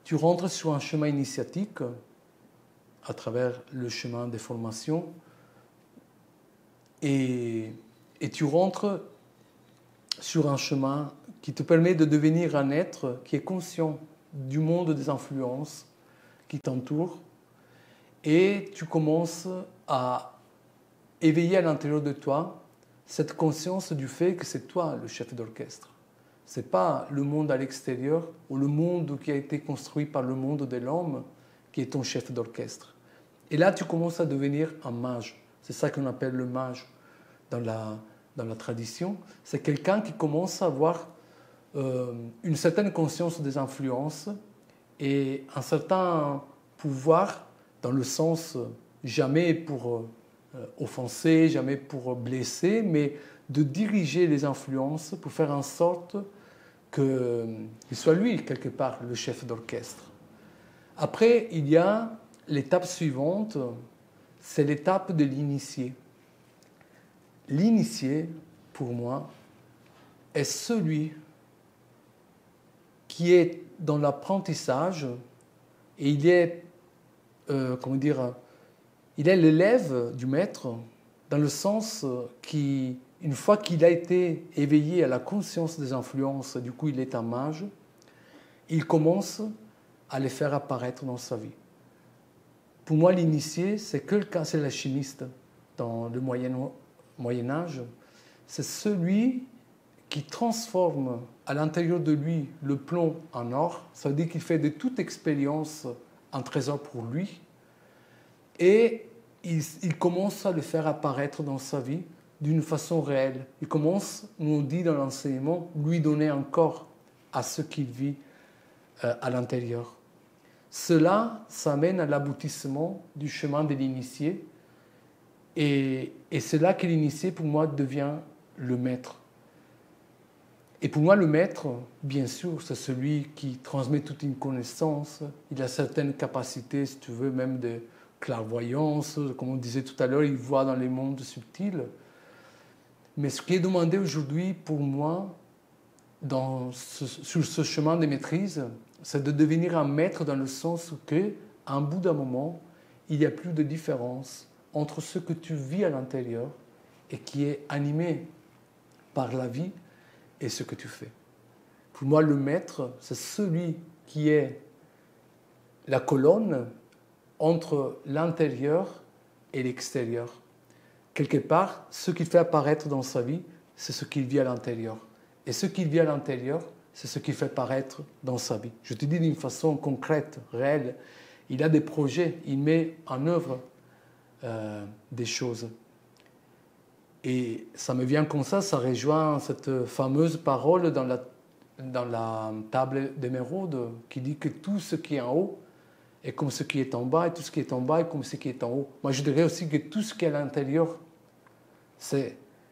Tu rentres sur un chemin initiatique à travers le chemin des formations et tu rentres sur un chemin qui te permet de devenir un être qui est conscient du monde des influences qui t'entourent et tu commences à éveiller à l'intérieur de toi cette conscience du fait que c'est toi le chef d'orchestre. Ce n'est pas le monde à l'extérieur ou le monde qui a été construit par le monde de l'homme qui est ton chef d'orchestre. Et là, tu commences à devenir un mage. C'est ça qu'on appelle le mage dans la tradition. C'est quelqu'un qui commence à avoir une certaine conscience des influences et un certain pouvoir dans le sens jamais pour offenser, jamais pour blesser, mais de diriger les influences pour faire en sorte qu'il soit lui, quelque part, le chef d'orchestre. Après, il y a l'étape suivante, c'est l'étape de l'initié. L'initié, pour moi, est celui qui est dans l'apprentissage et il est, il est l'élève du maître dans le sens qu'une fois qu'il a été éveillé à la conscience des influences, du coup il est un mage, il commence à les faire apparaître dans sa vie. Pour moi, l'initié, c'est l'alchimiste dans le Moyen Âge. C'est celui qui transforme à l'intérieur de lui le plomb en or. Ça veut dire qu'il fait de toute expérience un trésor pour lui. Et il commence à le faire apparaître dans sa vie d'une façon réelle. Il commence, nous on dit dans l'enseignement, lui donner un corps à ce qu'il vit à l'intérieur. Cela, ça mène à l'aboutissement du chemin de l'initié. Et c'est là que l'initié, pour moi, devient le maître. Et pour moi, le maître, bien sûr, c'est celui qui transmet toute une connaissance. Il a certaines capacités, si tu veux, même de clairvoyance. Comme on disait tout à l'heure, il voit dans les mondes subtils. Mais ce qui est demandé aujourd'hui, pour moi, sur ce chemin de maîtrise, c'est de devenir un maître dans le sens qu'à un bout d'un moment, il n'y a plus de différence entre ce que tu vis à l'intérieur et qui est animé par la vie et ce que tu fais. Pour moi, le maître, c'est celui qui est la colonne entre l'intérieur et l'extérieur. Quelque part, ce qu'il fait apparaître dans sa vie, c'est ce qu'il vit à l'intérieur. Et ce qu'il vit à l'intérieur, c'est ce qu'il fait paraître dans sa vie. Je te dis d'une façon concrète, réelle. Il a des projets, il met en œuvre des choses. Et ça me vient comme ça rejoint cette fameuse parole dans la table d'émeraude qui dit que tout ce qui est en haut est comme ce qui est en bas, et tout ce qui est en bas est comme ce qui est en haut. Moi, je dirais aussi que tout ce qui est à l'intérieur,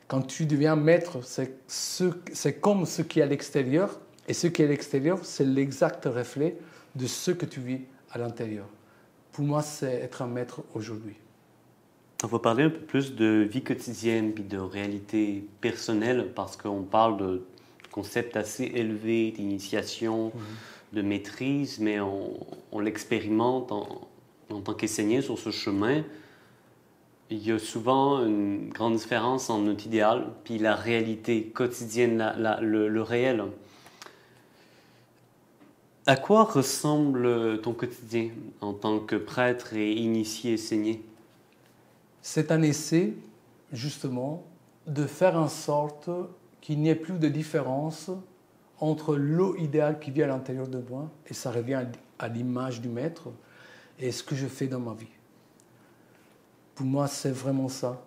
quand tu deviens maître, c'est comme ce qui est à l'extérieur, et ce qui est à l'extérieur, c'est l'exact reflet de ce que tu vis à l'intérieur. Pour moi, c'est être un maître aujourd'hui. On va parler un peu plus de vie quotidienne puis de réalité personnelle parce qu'on parle de concepts assez élevés d'initiation, de maîtrise, mais on l'expérimente en tant qu'enseignant sur ce chemin. Il y a souvent une grande différence entre notre idéal puis la réalité quotidienne, le réel. À quoi ressemble ton quotidien en tant que prêtre et initié enseignant? C'est un essai, justement, de faire en sorte qu'il n'y ait plus de différence entre l'eau idéale qui vit à l'intérieur de moi, et ça revient à l'image du maître, et ce que je fais dans ma vie. Pour moi, c'est vraiment ça.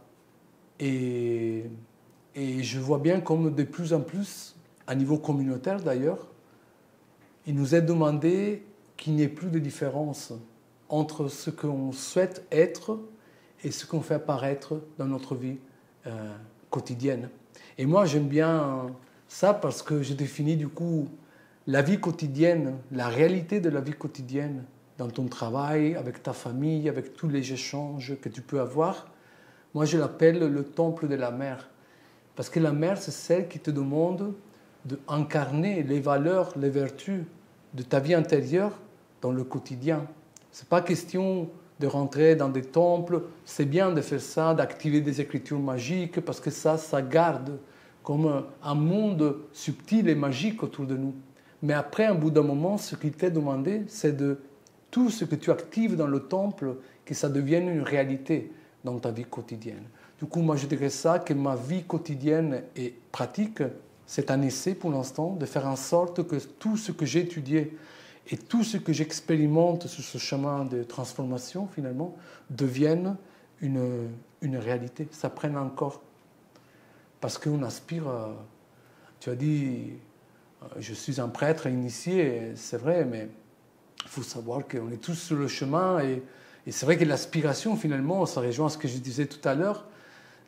Et je vois bien comme de plus en plus, à niveau communautaire d'ailleurs, il nous est demandé qu'il n'y ait plus de différence entre ce qu'on souhaite être et ce qu'on fait apparaître dans notre vie quotidienne. Et moi, j'aime bien Ça parce que je définis du coup la vie quotidienne, la réalité de la vie quotidienne, dans ton travail, avec ta famille, avec tous les échanges que tu peux avoir. Moi, je l'appelle le temple de la mère. Parce que la mère, c'est celle qui te demande d'incarner les valeurs, les vertus de ta vie intérieure dans le quotidien. Ce n'est pas question de rentrer dans des temples. C'est bien de faire ça, d'activer des écritures magiques, parce que ça garde comme un monde subtil et magique autour de nous. Mais après, un bout d'un moment, ce qu'il t'est demandé, c'est de tout ce que tu actives dans le temple, que ça devienne une réalité dans ta vie quotidienne. Du coup, moi, je dirais ça, que ma vie quotidienne et pratique, c'est un essai pour l'instant de faire en sorte que tout ce que j'ai étudié et tout ce que j'expérimente sur ce chemin de transformation, finalement, devienne une réalité. Ça prenne encore. Parce qu'on aspire, tu as dit, je suis un prêtre initié, c'est vrai, mais il faut savoir qu'on est tous sur le chemin et c'est vrai que l'aspiration, finalement, ça rejoint ce que je disais tout à l'heure,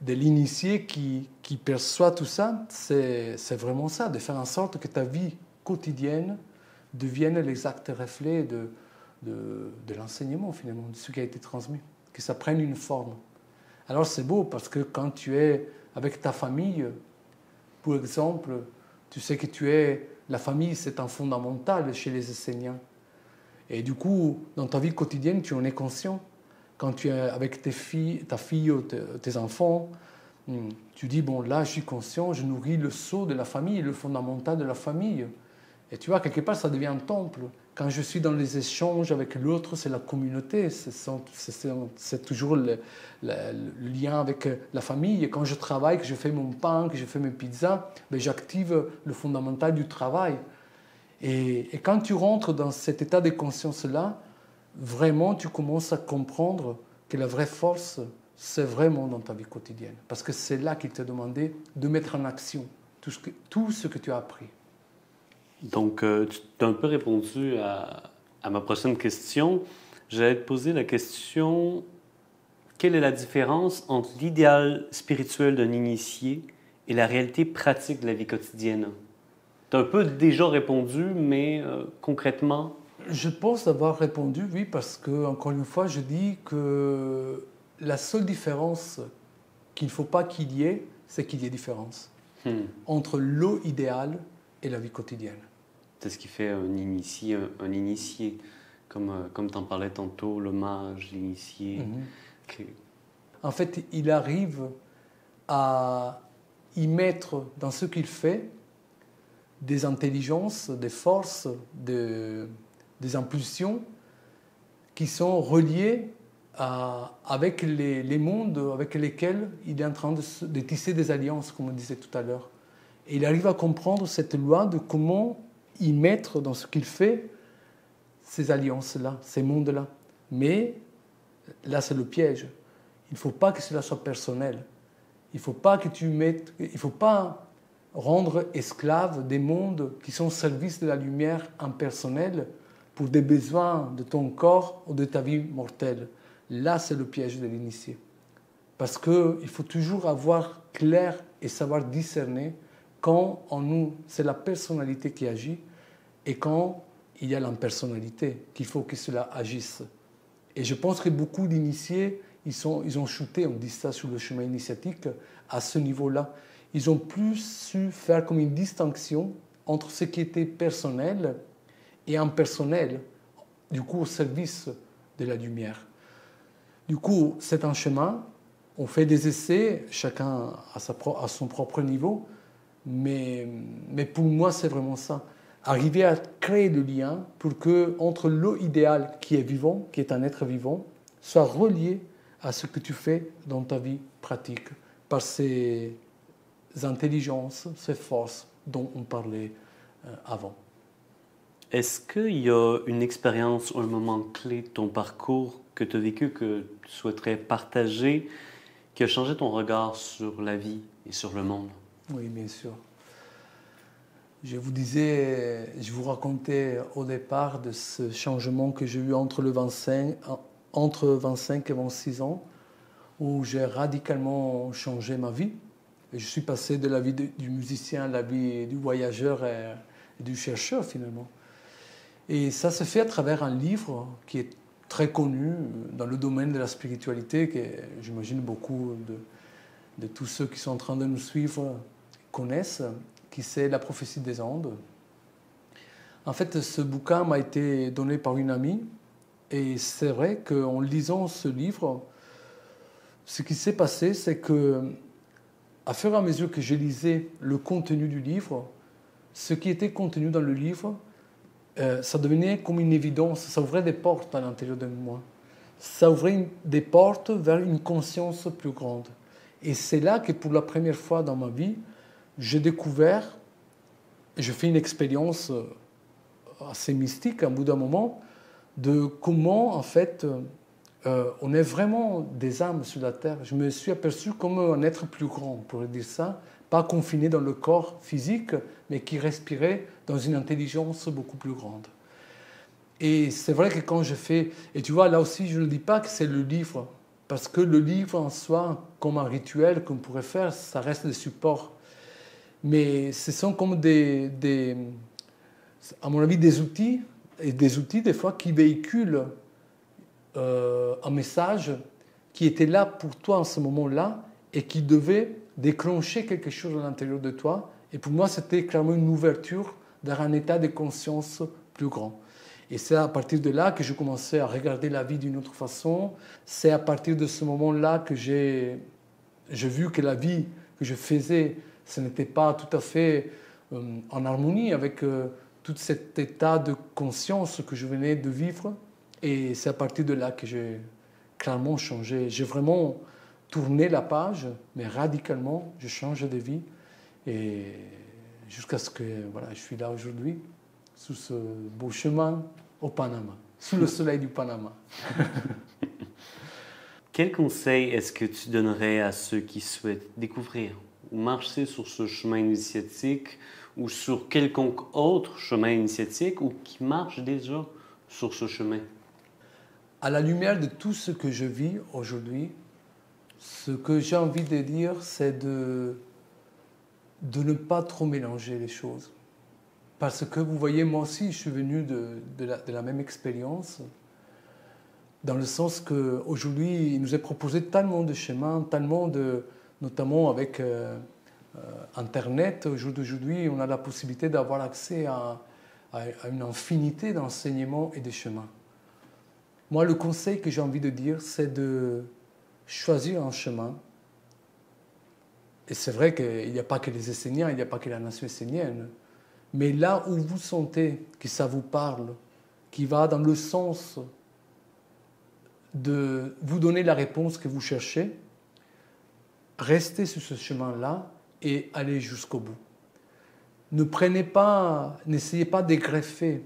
de l'initié qui perçoit tout ça, c'est vraiment ça, de faire en sorte que ta vie quotidienne devienne l'exact reflet de l'enseignement, finalement, de ce qui a été transmis, que ça prenne une forme. Alors c'est beau parce que quand tu es avec ta famille, pour exemple, tu sais que la famille, c'est un fondamental chez les enseignants. Et du coup, dans ta vie quotidienne, tu en es conscient. Quand tu es avec ta fille ou tes enfants, tu dis, bon, là, je suis conscient, je nourris le sceau de la famille, le fondamental de la famille. Et tu vois, quelque part, ça devient un temple. Quand je suis dans les échanges avec l'autre, c'est la communauté, c'est toujours le lien avec la famille. Et quand je travaille, que je fais mon pain, que je fais mes pizzas, ben, j'active le fondamental du travail. Et quand tu rentres dans cet état de conscience-là, vraiment, tu commences à comprendre que la vraie force, c'est vraiment dans ta vie quotidienne. Parce que c'est là qu'il t'a demandé de mettre en action tout ce que tu as appris. Donc, tu as un peu répondu à ma prochaine question. J'allais te poser la question, quelle est la différence entre l'idéal spirituel d'un initié et la réalité pratique de la vie quotidienne? Tu as un peu déjà répondu, mais concrètement... Je pense avoir répondu, oui, parce que, encore une fois, je dis que la seule différence qu'il ne faut pas qu'il y ait, c'est qu'il y ait différence entre l'eau idéale et la vie quotidienne. C'est ce qui fait un initié, comme tu en parlais tantôt, le mage, l'initié. Okay. En fait, il arrive à y mettre dans ce qu'il fait des intelligences, des forces, des impulsions qui sont reliées avec les mondes avec lesquels il est en train de tisser des alliances, comme on disait tout à l'heure. Et il arrive à comprendre cette loi de comment y mettre dans ce qu'il fait ces alliances-là, ces mondes-là. Mais là, c'est le piège. Il ne faut pas que cela soit personnel. Il ne faut pas rendre esclave des mondes qui sont au service de la lumière impersonnelle pour des besoins de ton corps ou de ta vie mortelle. Là, c'est le piège de l'initié. Parce qu'il faut toujours avoir clair et savoir discerner quand en nous, c'est la personnalité qui agit et quand il y a l'impersonnalité qu'il faut que cela agisse. Et je pense que beaucoup d'initiés, ils ont chuté, on dit ça sur le chemin initiatique, à ce niveau-là. Ils ont plus su faire comme une distinction entre ce qui était personnel et impersonnel, du coup au service de la lumière. Du coup, c'est un chemin, on fait des essais, chacun à son propre niveau, mais pour moi, c'est vraiment ça. Arriver à créer le lien pour que, entre l'eau idéale qui est vivant, qui est un être vivant, soit relié à ce que tu fais dans ta vie pratique, par ces intelligences, ces forces dont on parlait avant. Est-ce qu'il y a une expérience ou un moment clé de ton parcours que tu as vécu, que tu souhaiterais partager, qui a changé ton regard sur la vie et sur le monde? Oui, bien sûr. Je vous racontais au départ de ce changement que j'ai eu entre 25 et 26 ans, où j'ai radicalement changé ma vie. Et je suis passé de la vie du musicien à la vie du voyageur et du chercheur finalement. Et ça se fait à travers un livre qui est très connu dans le domaine de la spiritualité, que j'imagine beaucoup de tous ceux qui sont en train de nous suivre connaissent, qui c'est La prophétie des Andes. En fait, ce bouquin m'a été donné par une amie, et c'est vrai qu'en lisant ce livre, ce qui s'est passé, c'est que, à fur et à mesure que je lisais le contenu du livre, ce qui était contenu dans le livre, ça devenait comme une évidence, ça ouvrait des portes à l'intérieur de moi. Ça ouvrait des portes vers une conscience plus grande. Et c'est là que pour la première fois dans ma vie, j'ai découvert, et je fais une expérience assez mystique à bout d'un moment, de comment en fait on est vraiment des âmes sur la terre. Je me suis aperçu comme un être plus grand, on pourrait dire ça, pas confiné dans le corps physique, mais qui respirait dans une intelligence beaucoup plus grande. Et c'est vrai que quand je fais... Et tu vois, là aussi, je ne dis pas que c'est le livre, parce que le livre en soi, comme un rituel qu'on pourrait faire, ça reste des supports. Mais ce sont comme à mon avis, des outils, et des outils des fois qui véhiculent un message qui était là pour toi en ce moment-là et qui devait déclencher quelque chose à l'intérieur de toi. Et pour moi, c'était clairement une ouverture vers un état de conscience plus grand. Et c'est à partir de là que je commençais à regarder la vie d'une autre façon. C'est à partir de ce moment-là que j'ai vu que la vie que je faisais, ce n'était pas tout à fait en harmonie avec tout cet état de conscience que je venais de vivre. Et c'est à partir de là que j'ai clairement changé. J'ai vraiment tourné la page, mais radicalement, je change de vie. Et jusqu'à ce que voilà, je suis là aujourd'hui, sous ce beau chemin au Panama, sous le soleil du Panama. Quel conseil est-ce que tu donnerais à ceux qui souhaitent découvrir ou marcher sur ce chemin initiatique ou sur quelconque autre chemin initiatique ou qui marchent déjà sur ce chemin? À la lumière de tout ce que je vis aujourd'hui, ce que j'ai envie de dire, c'est de ne pas trop mélanger les choses. Parce que vous voyez, moi aussi, je suis venu de la même expérience, dans le sens qu'aujourd'hui, il nous est proposé tellement de chemins, notamment avec Internet. Au jour d'aujourd'hui, on a la possibilité d'avoir accès à une infinité d'enseignements et de chemins. Moi, le conseil que j'ai envie de dire, c'est de choisir un chemin. Et c'est vrai qu'il n'y a pas que les Esséniens, il n'y a pas que la nation essénienne. Mais là où vous sentez que ça vous parle, qui va dans le sens de vous donner la réponse que vous cherchez, restez sur ce chemin-là et allez jusqu'au bout. N'essayez pas dégreffer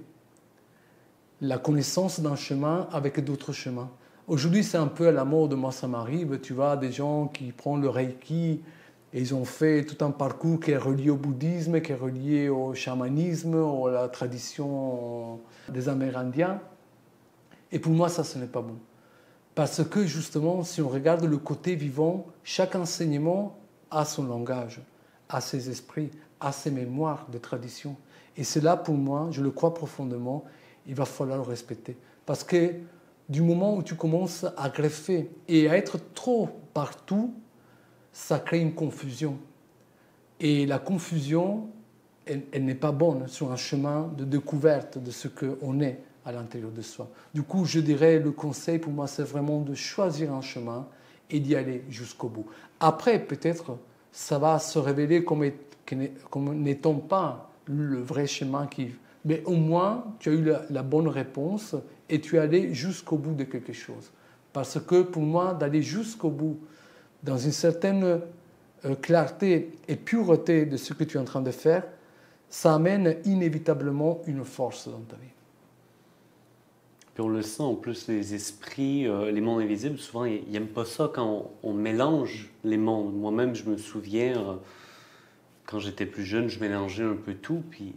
la connaissance d'un chemin avec d'autres chemins. Aujourd'hui, c'est un peu à la mode, moi ça m'arrive, tu vois, des gens qui prennent le Reiki et ils ont fait tout un parcours qui est relié au bouddhisme, qui est relié au chamanisme, à la tradition des Amérindiens. Et pour moi, ça, ce n'est pas bon. Parce que justement, si on regarde le côté vivant, chaque enseignement a son langage, a ses esprits, a ses mémoires de tradition. Et cela, pour moi, je le crois profondément, il va falloir le respecter. Parce que du moment où tu commences à greffer et à être trop partout, ça crée une confusion. Et la confusion, elle n'est pas bonne sur un chemin de découverte de ce qu'on est à l'intérieur de soi. Du coup, je dirais, le conseil pour moi, c'est vraiment de choisir un chemin et d'y aller jusqu'au bout. Après, peut-être, ça va se révéler comme n'étant pas le vrai chemin qui... Mais au moins, tu as eu la bonne réponse et tu es allé jusqu'au bout de quelque chose. Parce que pour moi, d'aller jusqu'au bout, dans une certaine clarté et pureté de ce que tu es en train de faire, ça amène inévitablement une force dans ta vie. Puis on le sent, en plus, les esprits, les mondes invisibles, souvent, ils n'aiment pas ça quand on mélange les mondes. Moi-même, je me souviens, quand j'étais plus jeune, je mélangeais un peu tout. Puis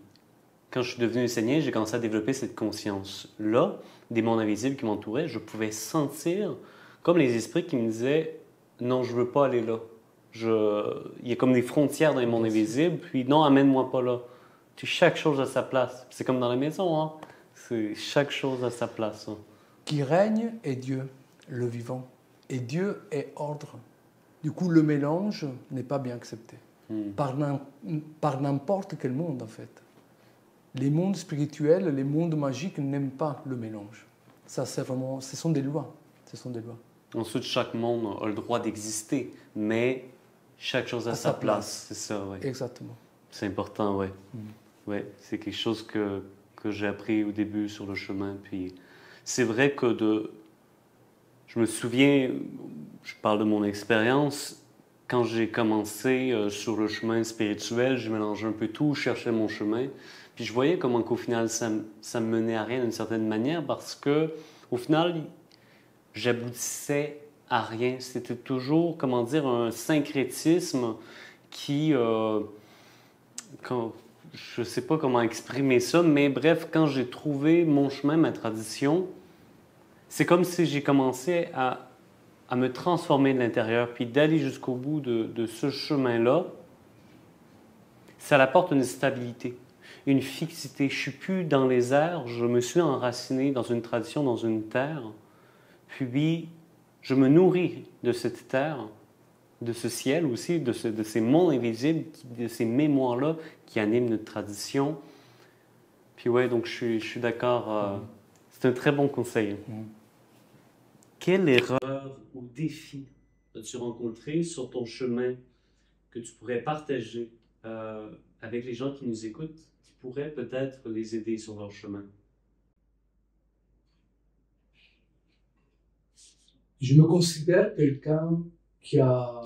quand je suis devenu essénien, j'ai commencé à développer cette conscience-là, des mondes invisibles qui m'entouraient. Je pouvais sentir comme les esprits qui me disaient « Non, je ne veux pas aller là. Il y a comme des frontières dans les mondes invisibles, puis non, amène-moi pas là. Tu sais, chaque chose à sa place. C'est comme dans la maison, hein? C'est chaque chose à sa place. Hein. Qui règne est Dieu, le vivant. Et Dieu est ordre. Du coup, le mélange n'est pas bien accepté. Par n'importe quel monde, en fait. Les mondes spirituels, les mondes magiques n'aiment pas le mélange. Ça, c'est vraiment... Ce sont des lois. Ce sont des lois. Ensuite, chaque monde a le droit d'exister, mais chaque chose a sa place. C'est ça, oui. Exactement. C'est important, oui. Ouais, c'est quelque chose que j'ai appris au début sur le chemin. Puis c'est vrai que je me souviens, je parle de mon expérience, quand j'ai commencé sur le chemin spirituel, je mélangeais un peu tout, je cherchais mon chemin. Puis je voyais comment qu'au final, ça me menait à rien d'une certaine manière parce que, au final, j'aboutissais à rien. C'était toujours, comment dire, un syncrétisme qui... je ne sais pas comment exprimer ça, mais bref, quand j'ai trouvé mon chemin, ma tradition, c'est comme si j'ai commencé à me transformer de l'intérieur, puis d'aller jusqu'au bout de ce chemin-là. Ça apporte une stabilité, une fixité. Je ne suis plus dans les airs, je me suis enraciné dans une tradition, dans une terre, puis je me nourris de cette terre, de ce ciel aussi, de ces mondes invisibles, de ces mémoires-là qui animent notre tradition. Puis ouais, donc je suis d'accord, c'est un très bon conseil. Quelle erreur ou défi as-tu rencontré sur ton chemin que tu pourrais partager avec les gens qui nous écoutent, qui pourraient peut-être les aider sur leur chemin? Je me considère quelqu'un qui a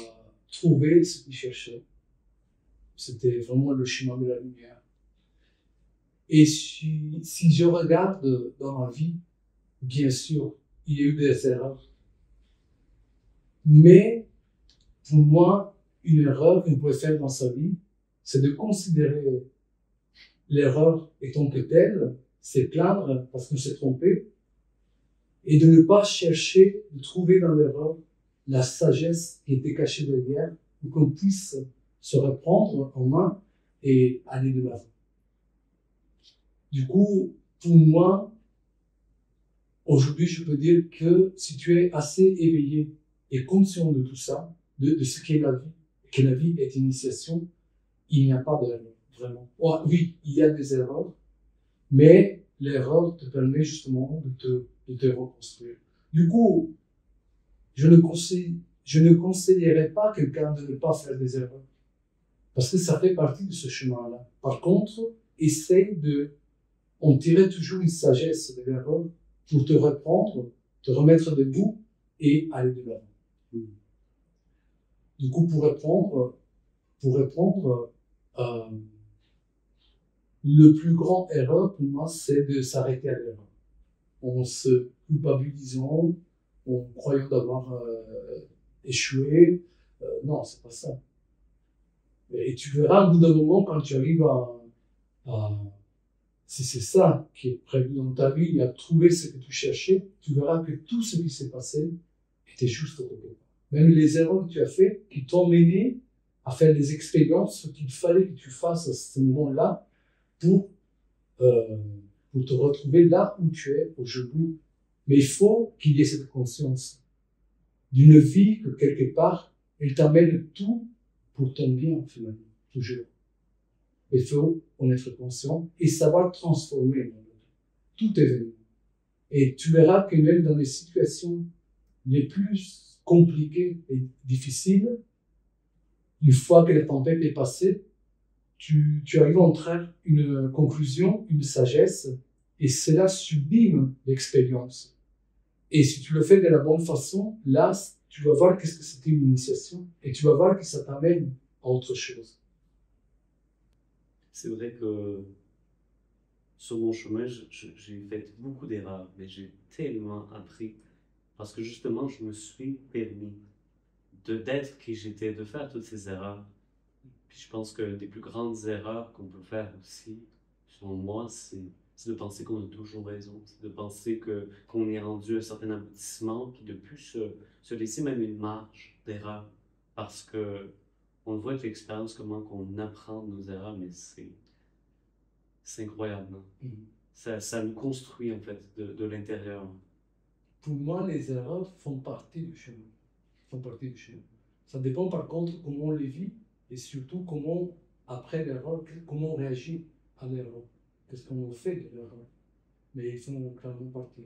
trouvé ce qu'il cherchait. C'était vraiment le chemin de la lumière. Et si je regarde dans ma vie, bien sûr, il y a eu des erreurs. Mais pour moi, une erreur qu'on peut faire dans sa vie, c'est de considérer l'erreur étant que telle, c'est plaindre parce qu'on s'est trompé, et de ne pas chercher de trouver dans l'erreur la sagesse qui était cachée derrière, pour qu'on puisse se reprendre en main et aller de l'avant. Du coup, pour moi, aujourd'hui, je peux dire que si tu es assez éveillé et conscient de tout ça, de ce qu'est la vie, que la vie est une initiation, il n'y a pas d'erreur, vraiment. Oh, oui, il y a des erreurs, mais l'erreur te permet justement de te reconstruire. Du coup, je ne conseillerais pas quelqu'un de ne pas faire des erreurs, parce que ça fait partie de ce chemin-là. Par contre, essaye de en tirer toujours une sagesse de l'erreur pour te reprendre, te remettre debout et aller de l'avant. Du coup, pour répondre, le plus grand erreur pour moi, c'est de s'arrêter à l'erreur. En se culpabilisant, en croyant d'avoir échoué. Non, c'est pas ça. Et tu verras, au bout d'un moment, quand tu arrives si c'est ça qui est prévu dans ta vie, à trouver ce que tu cherchais, tu verras que tout ce qui s'est passé était juste au départ. Même les erreurs que tu as faites, qui t'ont mené à faire des expériences qu'il fallait que tu fasses à ce moment-là pour te retrouver là où tu es aujourd'hui. Mais il faut qu'il y ait cette conscience d'une vie que quelque part, elle t'amène tout pour ton bien, finalement, toujours. Il faut en être conscient et savoir transformer tout événement. Et tu verras que même dans les situations les plus compliquées et difficiles, une fois que la tempête est passée, tu arrives à en tirer une conclusion, une sagesse, et cela sublime l'expérience. Et si tu le fais de la bonne façon, là, tu vas voir qu'est-ce que c'était une initiation, et tu vas voir que ça t'amène à autre chose. C'est vrai que sur mon chemin, j'ai fait beaucoup d'erreurs, mais j'ai tellement appris parce que justement, je me suis permis d'être qui j'étais, de faire toutes ces erreurs. Puis je pense que des plus grandes erreurs qu'on peut faire aussi, selon moi, c'est de penser qu'on a toujours raison, c'est de penser qu'on est rendu à un certain aboutissement, puis de plus se laisser même une marge d'erreur. parce que on le voit avec l'expérience, comment qu'on apprend de nos erreurs, mais c'est incroyable, non? Mhm. Ça nous construit, en fait, de l'intérieur. Pour moi, les erreurs font partie du chemin. Font partie du chemin. Ça dépend par contre comment on les vit et surtout comment, après l'erreur, comment on réagit à l'erreur. Qu'est-ce qu'on fait de l'erreur. Mais ils font clairement partie.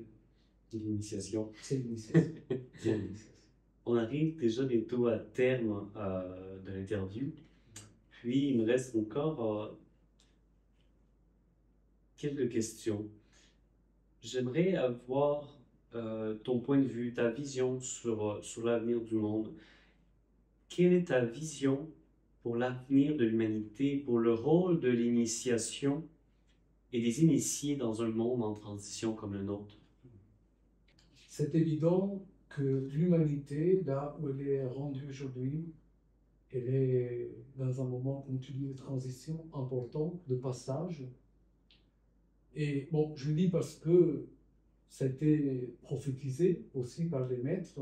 De l'initiation. C'est l'initiation. C'est l'initiation. On arrive déjà bientôt à terme de l'interview. Puis, il me reste encore quelques questions. J'aimerais avoir ton point de vue, ta vision sur l'avenir du monde. Quelle est ta vision pour l'avenir de l'humanité, pour le rôle de l'initiation et des initiés dans un monde en transition comme le nôtre? C'est évident que l'humanité, là où elle est rendue aujourd'hui, elle est dans un moment, comme tu dis, de transition important, de passage. Et bon, je le dis parce que ça a été prophétisé aussi par les maîtres,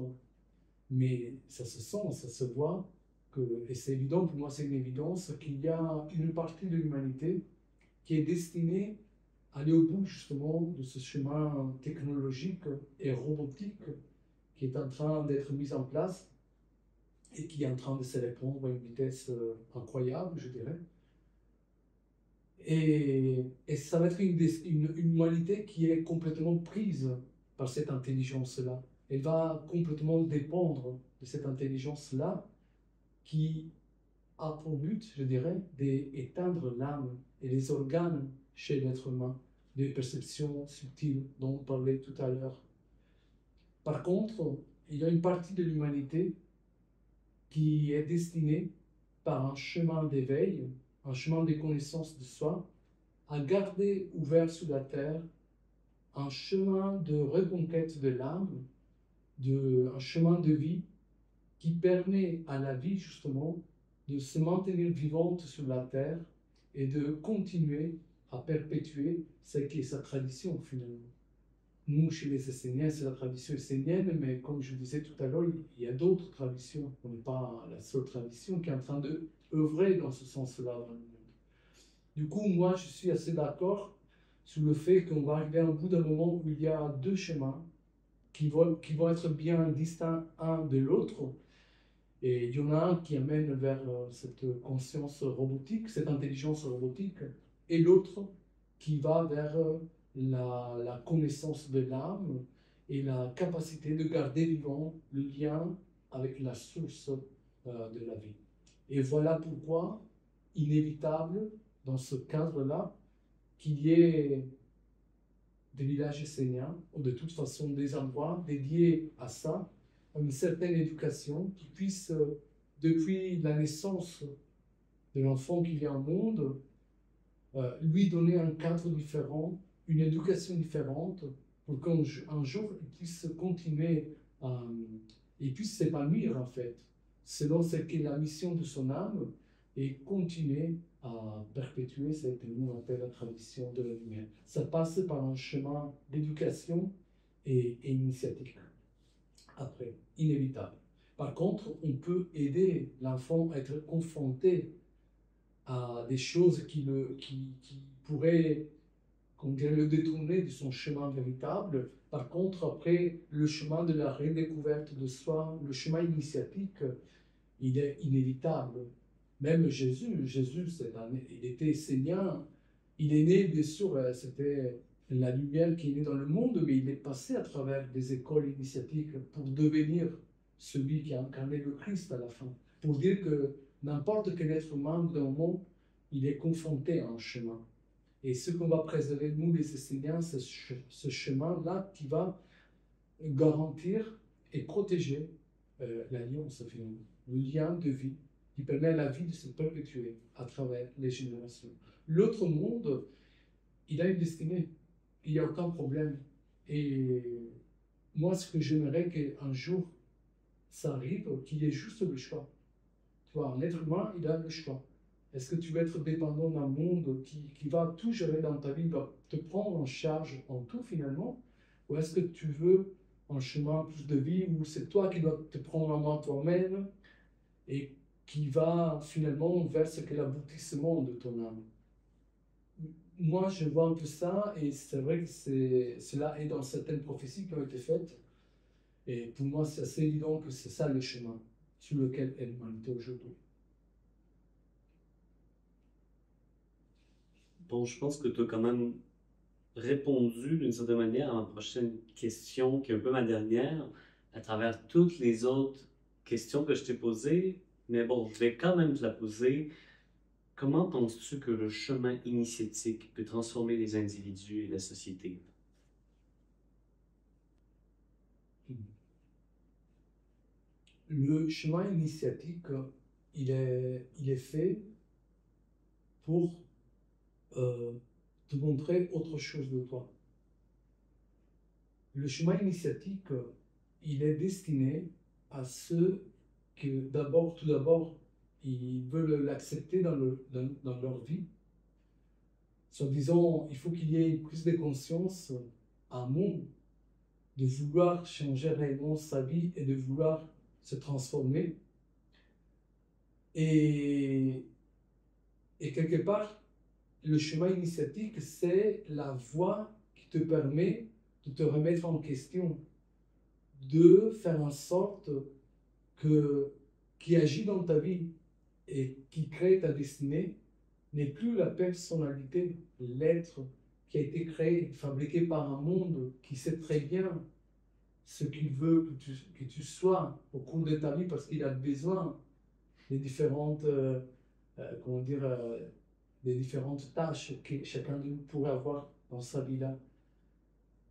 mais ça se sent, ça se voit, et c'est évident, pour moi c'est une évidence, qu'il y a une partie de l'humanité qui est destinée à aller au bout justement de ce chemin technologique et robotique qui est en train d'être mis en place et qui est en train de se répandre à une vitesse incroyable, je dirais. Et ça va être une humanité qui est complètement prise par cette intelligence-là. Elle va complètement dépendre de cette intelligence-là qui a pour but, je dirais, d'éteindre l'âme et les organes chez l'être humain, des perceptions subtiles dont on parlait tout à l'heure. Par contre, il y a une partie de l'humanité qui est destinée, par un chemin d'éveil, un chemin de connaissance de soi, à garder ouvert sur la terre un chemin de reconquête de l'âme, un chemin de vie qui permet à la vie justement de se maintenir vivante sur la terre et de continuer à perpétuer ce qui est sa tradition finalement. Nous, chez les Esséniens, c'est la tradition essénienne, mais comme je disais tout à l'heure, il y a d'autres traditions. On n'est pas la seule tradition qui est en train d'œuvrer dans ce sens-là dans le monde. Du coup, moi, je suis assez d'accord sur le fait qu'on va arriver à un bout d'un moment où il y a deux chemins qui vont être bien distincts un de l'autre. Et il y en a un qui amène vers cette conscience robotique, cette intelligence robotique, et l'autre qui va vers la connaissance de l'âme et la capacité de garder vivant le lien avec la source de la vie. Et voilà pourquoi, inévitable, dans ce cadre-là, qu'il y ait des villages esséniens, ou de toute façon des endroits dédiés à ça, à une certaine éducation qui puisse, depuis la naissance de l'enfant qui vient au monde, lui donner un cadre différent, une éducation différente, pour qu'un jour il puisse continuer, il puisse s'épanouir en fait, selon ce qu'est la mission de son âme, et continuer à perpétuer cette que nous on appelle la tradition de la lumière. Ça passe par un chemin d'éducation et initiatique, après, inévitable. Par contre, on peut aider l'enfant à être confronté à des choses qui pourraient qu'on dirait, le détourner de son chemin véritable. Par contre, après, le chemin de la redécouverte de soi, le chemin initiatique, il est inévitable. Même Jésus il était essénien. Il est né, bien sûr, c'était la lumière qui est née dans le monde, mais il est passé à travers des écoles initiatiques pour devenir celui qui a incarné le Christ à la fin. Pour dire que n'importe quel être humain, au bout d'un moment, il est confronté à un chemin. Et ce qu'on va préserver, nous les Esséniens, c'est ce chemin-là qui va garantir et protéger l'alliance, finalement, le lien de vie qui permet à la vie de se perpétuer à travers les générations. L'autre monde, il a une destinée, il n'y a aucun problème. Et moi, ce que j'aimerais qu'un jour, ça arrive, qu'il y ait juste le choix. Tu vois, un être humain, il a le choix. Est-ce que tu veux être dépendant d'un monde qui va tout gérer dans ta vie, va te prendre en charge en tout finalement? Ou est-ce que tu veux un chemin plus de vie où c'est toi qui dois te prendre en main toi-même et qui va finalement vers ce qu'est l'aboutissement de ton âme. Moi, je vois un peu ça, et c'est vrai que cela est dans certaines prophéties qui ont été faites. Et pour moi, c'est assez évident que c'est ça le chemin sur lequel est l'humanité aujourd'hui. Bon, je pense que tu as quand même répondu d'une certaine manière à ma prochaine question, qui est un peu ma dernière, à travers toutes les autres questions que je t'ai posées. Mais bon, je vais quand même te la poser. Comment penses-tu que le chemin initiatique peut transformer les individus et la société? Le chemin initiatique, il est fait pour te montrer autre chose de toi. Le chemin initiatique, il est destiné à ceux que tout d'abord, ils veulent l'accepter dans leur vie. Soit disant, il faut qu'il y ait une prise de conscience à monde de vouloir changer réellement sa vie et de vouloir se transformer. Et, et quelque part, le chemin initiatique, c'est la voie qui te permet de te remettre en question, de faire en sorte que qui agit dans ta vie et qui crée ta destinée n'est plus la personnalité, l'être qui a été créé, fabriqué par un monde qui sait très bien ce qu'il veut que tu sois au cours de ta vie parce qu'il a besoin des différentes, comment dire, des différentes tâches que chacun de nous pourrait avoir dans sa vie là.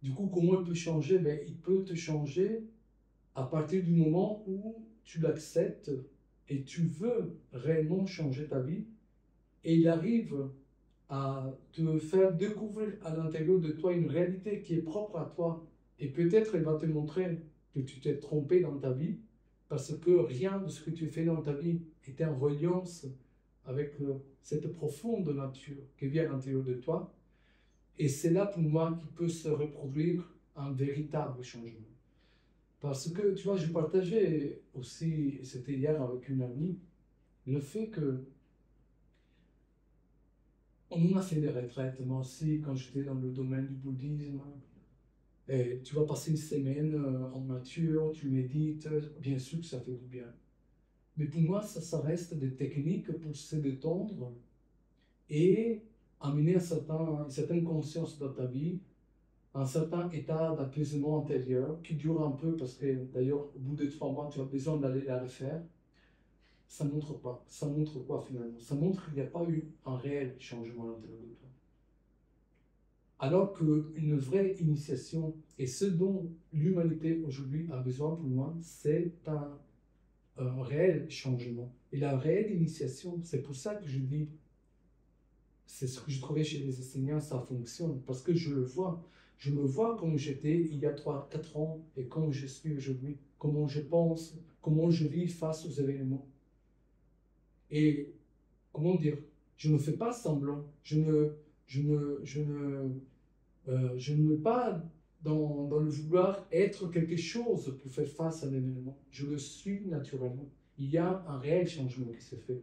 Du coup, comment il peut changer? Ben, il peut te changer à partir du moment où tu l'acceptes et tu veux réellement changer ta vie, et il arrive à te faire découvrir à l'intérieur de toi une réalité qui est propre à toi. Et peut-être elle va te montrer que tu t'es trompé dans ta vie, parce que rien de ce que tu fais dans ta vie était en reliance avec cette profonde nature qui vit à l'intérieur de toi. Et c'est là pour moi qu'il peut se reproduire un véritable changement. Parce que, tu vois, je partageais aussi, c'était hier avec une amie, le fait que on a fait des retraites, moi aussi, quand j'étais dans le domaine du bouddhisme. Et tu vas passer une semaine en nature, tu médites, bien sûr que ça fait du bien. Mais pour moi, ça reste des techniques pour se détendre et amener une certaine conscience dans ta vie, un certain état d'apaisement intérieur qui dure un peu parce que d'ailleurs, au bout de 3 mois, tu as besoin d'aller la refaire. Ça montre pas. Ça montre quoi finalement? Ça montre qu'il n'y a pas eu un réel changement à l'intérieur de toi. Alors qu'une vraie initiation, et ce dont l'humanité aujourd'hui a besoin pour moi, c'est un réel changement. Et la réelle initiation, c'est pour ça que je dis, c'est ce que je trouvais chez les enseignants, ça fonctionne, parce que je le vois. Je me vois comme j'étais il y a 3, 4 ans et comme je suis aujourd'hui, comment je pense, comment je vis face aux événements. Et comment dire, je ne fais pas semblant, je ne veux pas dans le vouloir être quelque chose pour faire face à l'événement. Je le suis naturellement. Il y a un réel changement qui se fait.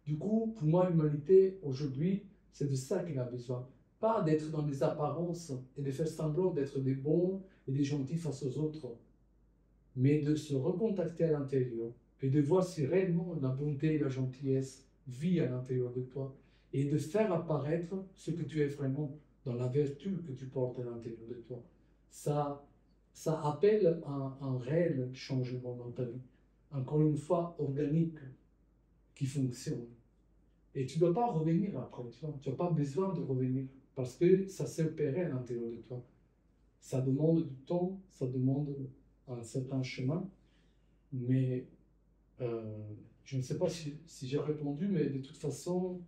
Du coup, pour moi, l'humanité, aujourd'hui, c'est de ça qu'elle a besoin. Pas d'être dans des apparences et de faire semblant d'être des bons et des gentils face aux autres, mais de se recontacter à l'intérieur et de voir si réellement la bonté et la gentillesse vivent à l'intérieur de toi et de faire apparaître ce que tu es vraiment dans la vertu que tu portes à l'intérieur de toi. Ça, ça appelle un réel changement dans ta vie. Encore une fois, organique, qui fonctionne. Et tu ne dois pas revenir après, tu vois. Tu n'as pas besoin de revenir parce que ça s'est opéré à l'intérieur de toi. Ça demande du temps, ça demande un certain chemin, mais je ne sais pas si j'ai répondu, mais de toute façon,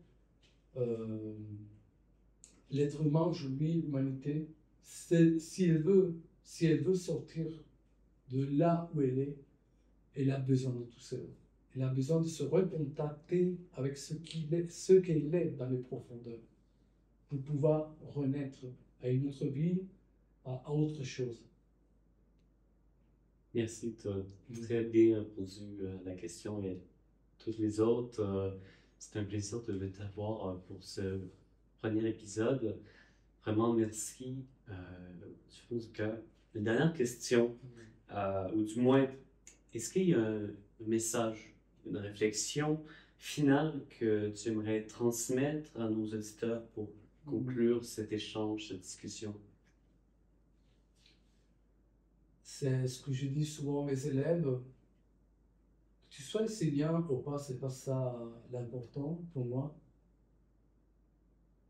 euh, l'être humain aujourd'hui, l'humanité, si elle veut sortir de là où elle a besoin de tout cela. Elle a besoin de se recontacter avec ce qu'elle est dans les profondeurs, pour pouvoir renaître à une autre vie, à autre chose. Merci, tu as très bien posé la question. toutes les autres. C'est un plaisir de t'avoir pour ce premier épisode. Vraiment, merci du fond du cœur. Une dernière question, ou du moins, est-ce qu'il y a un message, une réflexion finale que tu aimerais transmettre à nos auditeurs pour conclure cet échange, cette discussion? C'est ce que je dis souvent à mes élèves. Que tu sois enseignant ou pas, c'est pas ça l'important pour moi.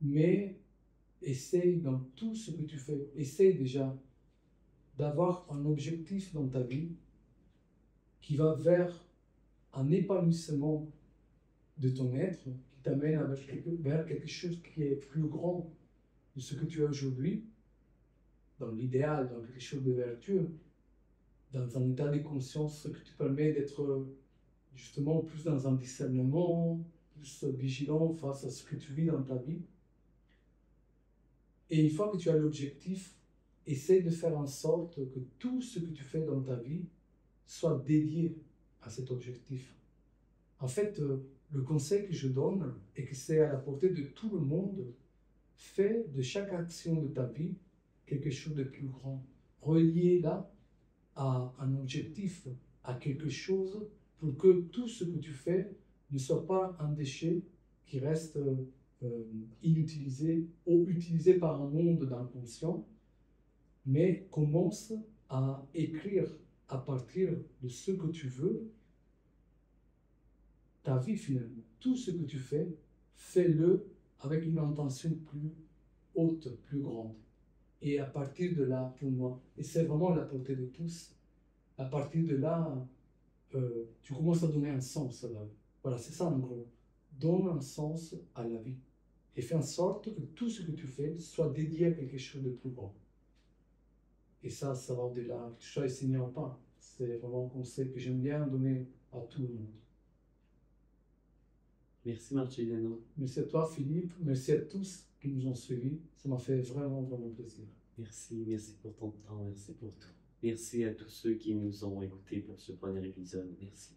Mais essaye dans tout ce que tu fais, essaye déjà d'avoir un objectif dans ta vie qui va vers un épanouissement de ton être, qui t'amène vers quelque chose qui est plus grand de ce que tu as aujourd'hui, dans l'idéal, dans quelque chose de vertueux, dans un état de conscience qui te permet d'être justement plus dans un discernement, plus vigilant face à ce que tu vis dans ta vie. Et une fois que tu as l'objectif, essaie de faire en sorte que tout ce que tu fais dans ta vie soit dédié à cet objectif. En fait, le conseil que je donne, et que c'est à la portée de tout le monde, fais de chaque action de ta vie quelque chose de plus grand. Relié là à un objectif, à quelque chose, pour que tout ce que tu fais ne soit pas un déchet qui reste inutilisé ou utilisé par un monde d'inconscient, mais commence à écrire à partir de ce que tu veux ta vie finalement. Tout ce que tu fais, fais-le avec une intention plus haute, plus grande. Et à partir de là, pour moi, et c'est vraiment à la portée de tous, à partir de là, tu commences à donner un sens à la vie. Voilà, c'est ça en gros. Donne un sens à la vie. Et fais en sorte que tout ce que tu fais soit dédié à quelque chose de plus grand. Et ça va au-delà, que tu sois enseignant ou pas. C'est vraiment un conseil que j'aime bien donner à tout le monde. Merci Marcellino. Merci à toi Philippe, merci à tous qui nous ont suivis. Ça m'a fait vraiment, vraiment plaisir. Merci pour ton temps, merci pour tout. Merci à tous ceux qui nous ont écoutés pour ce premier épisode. Merci.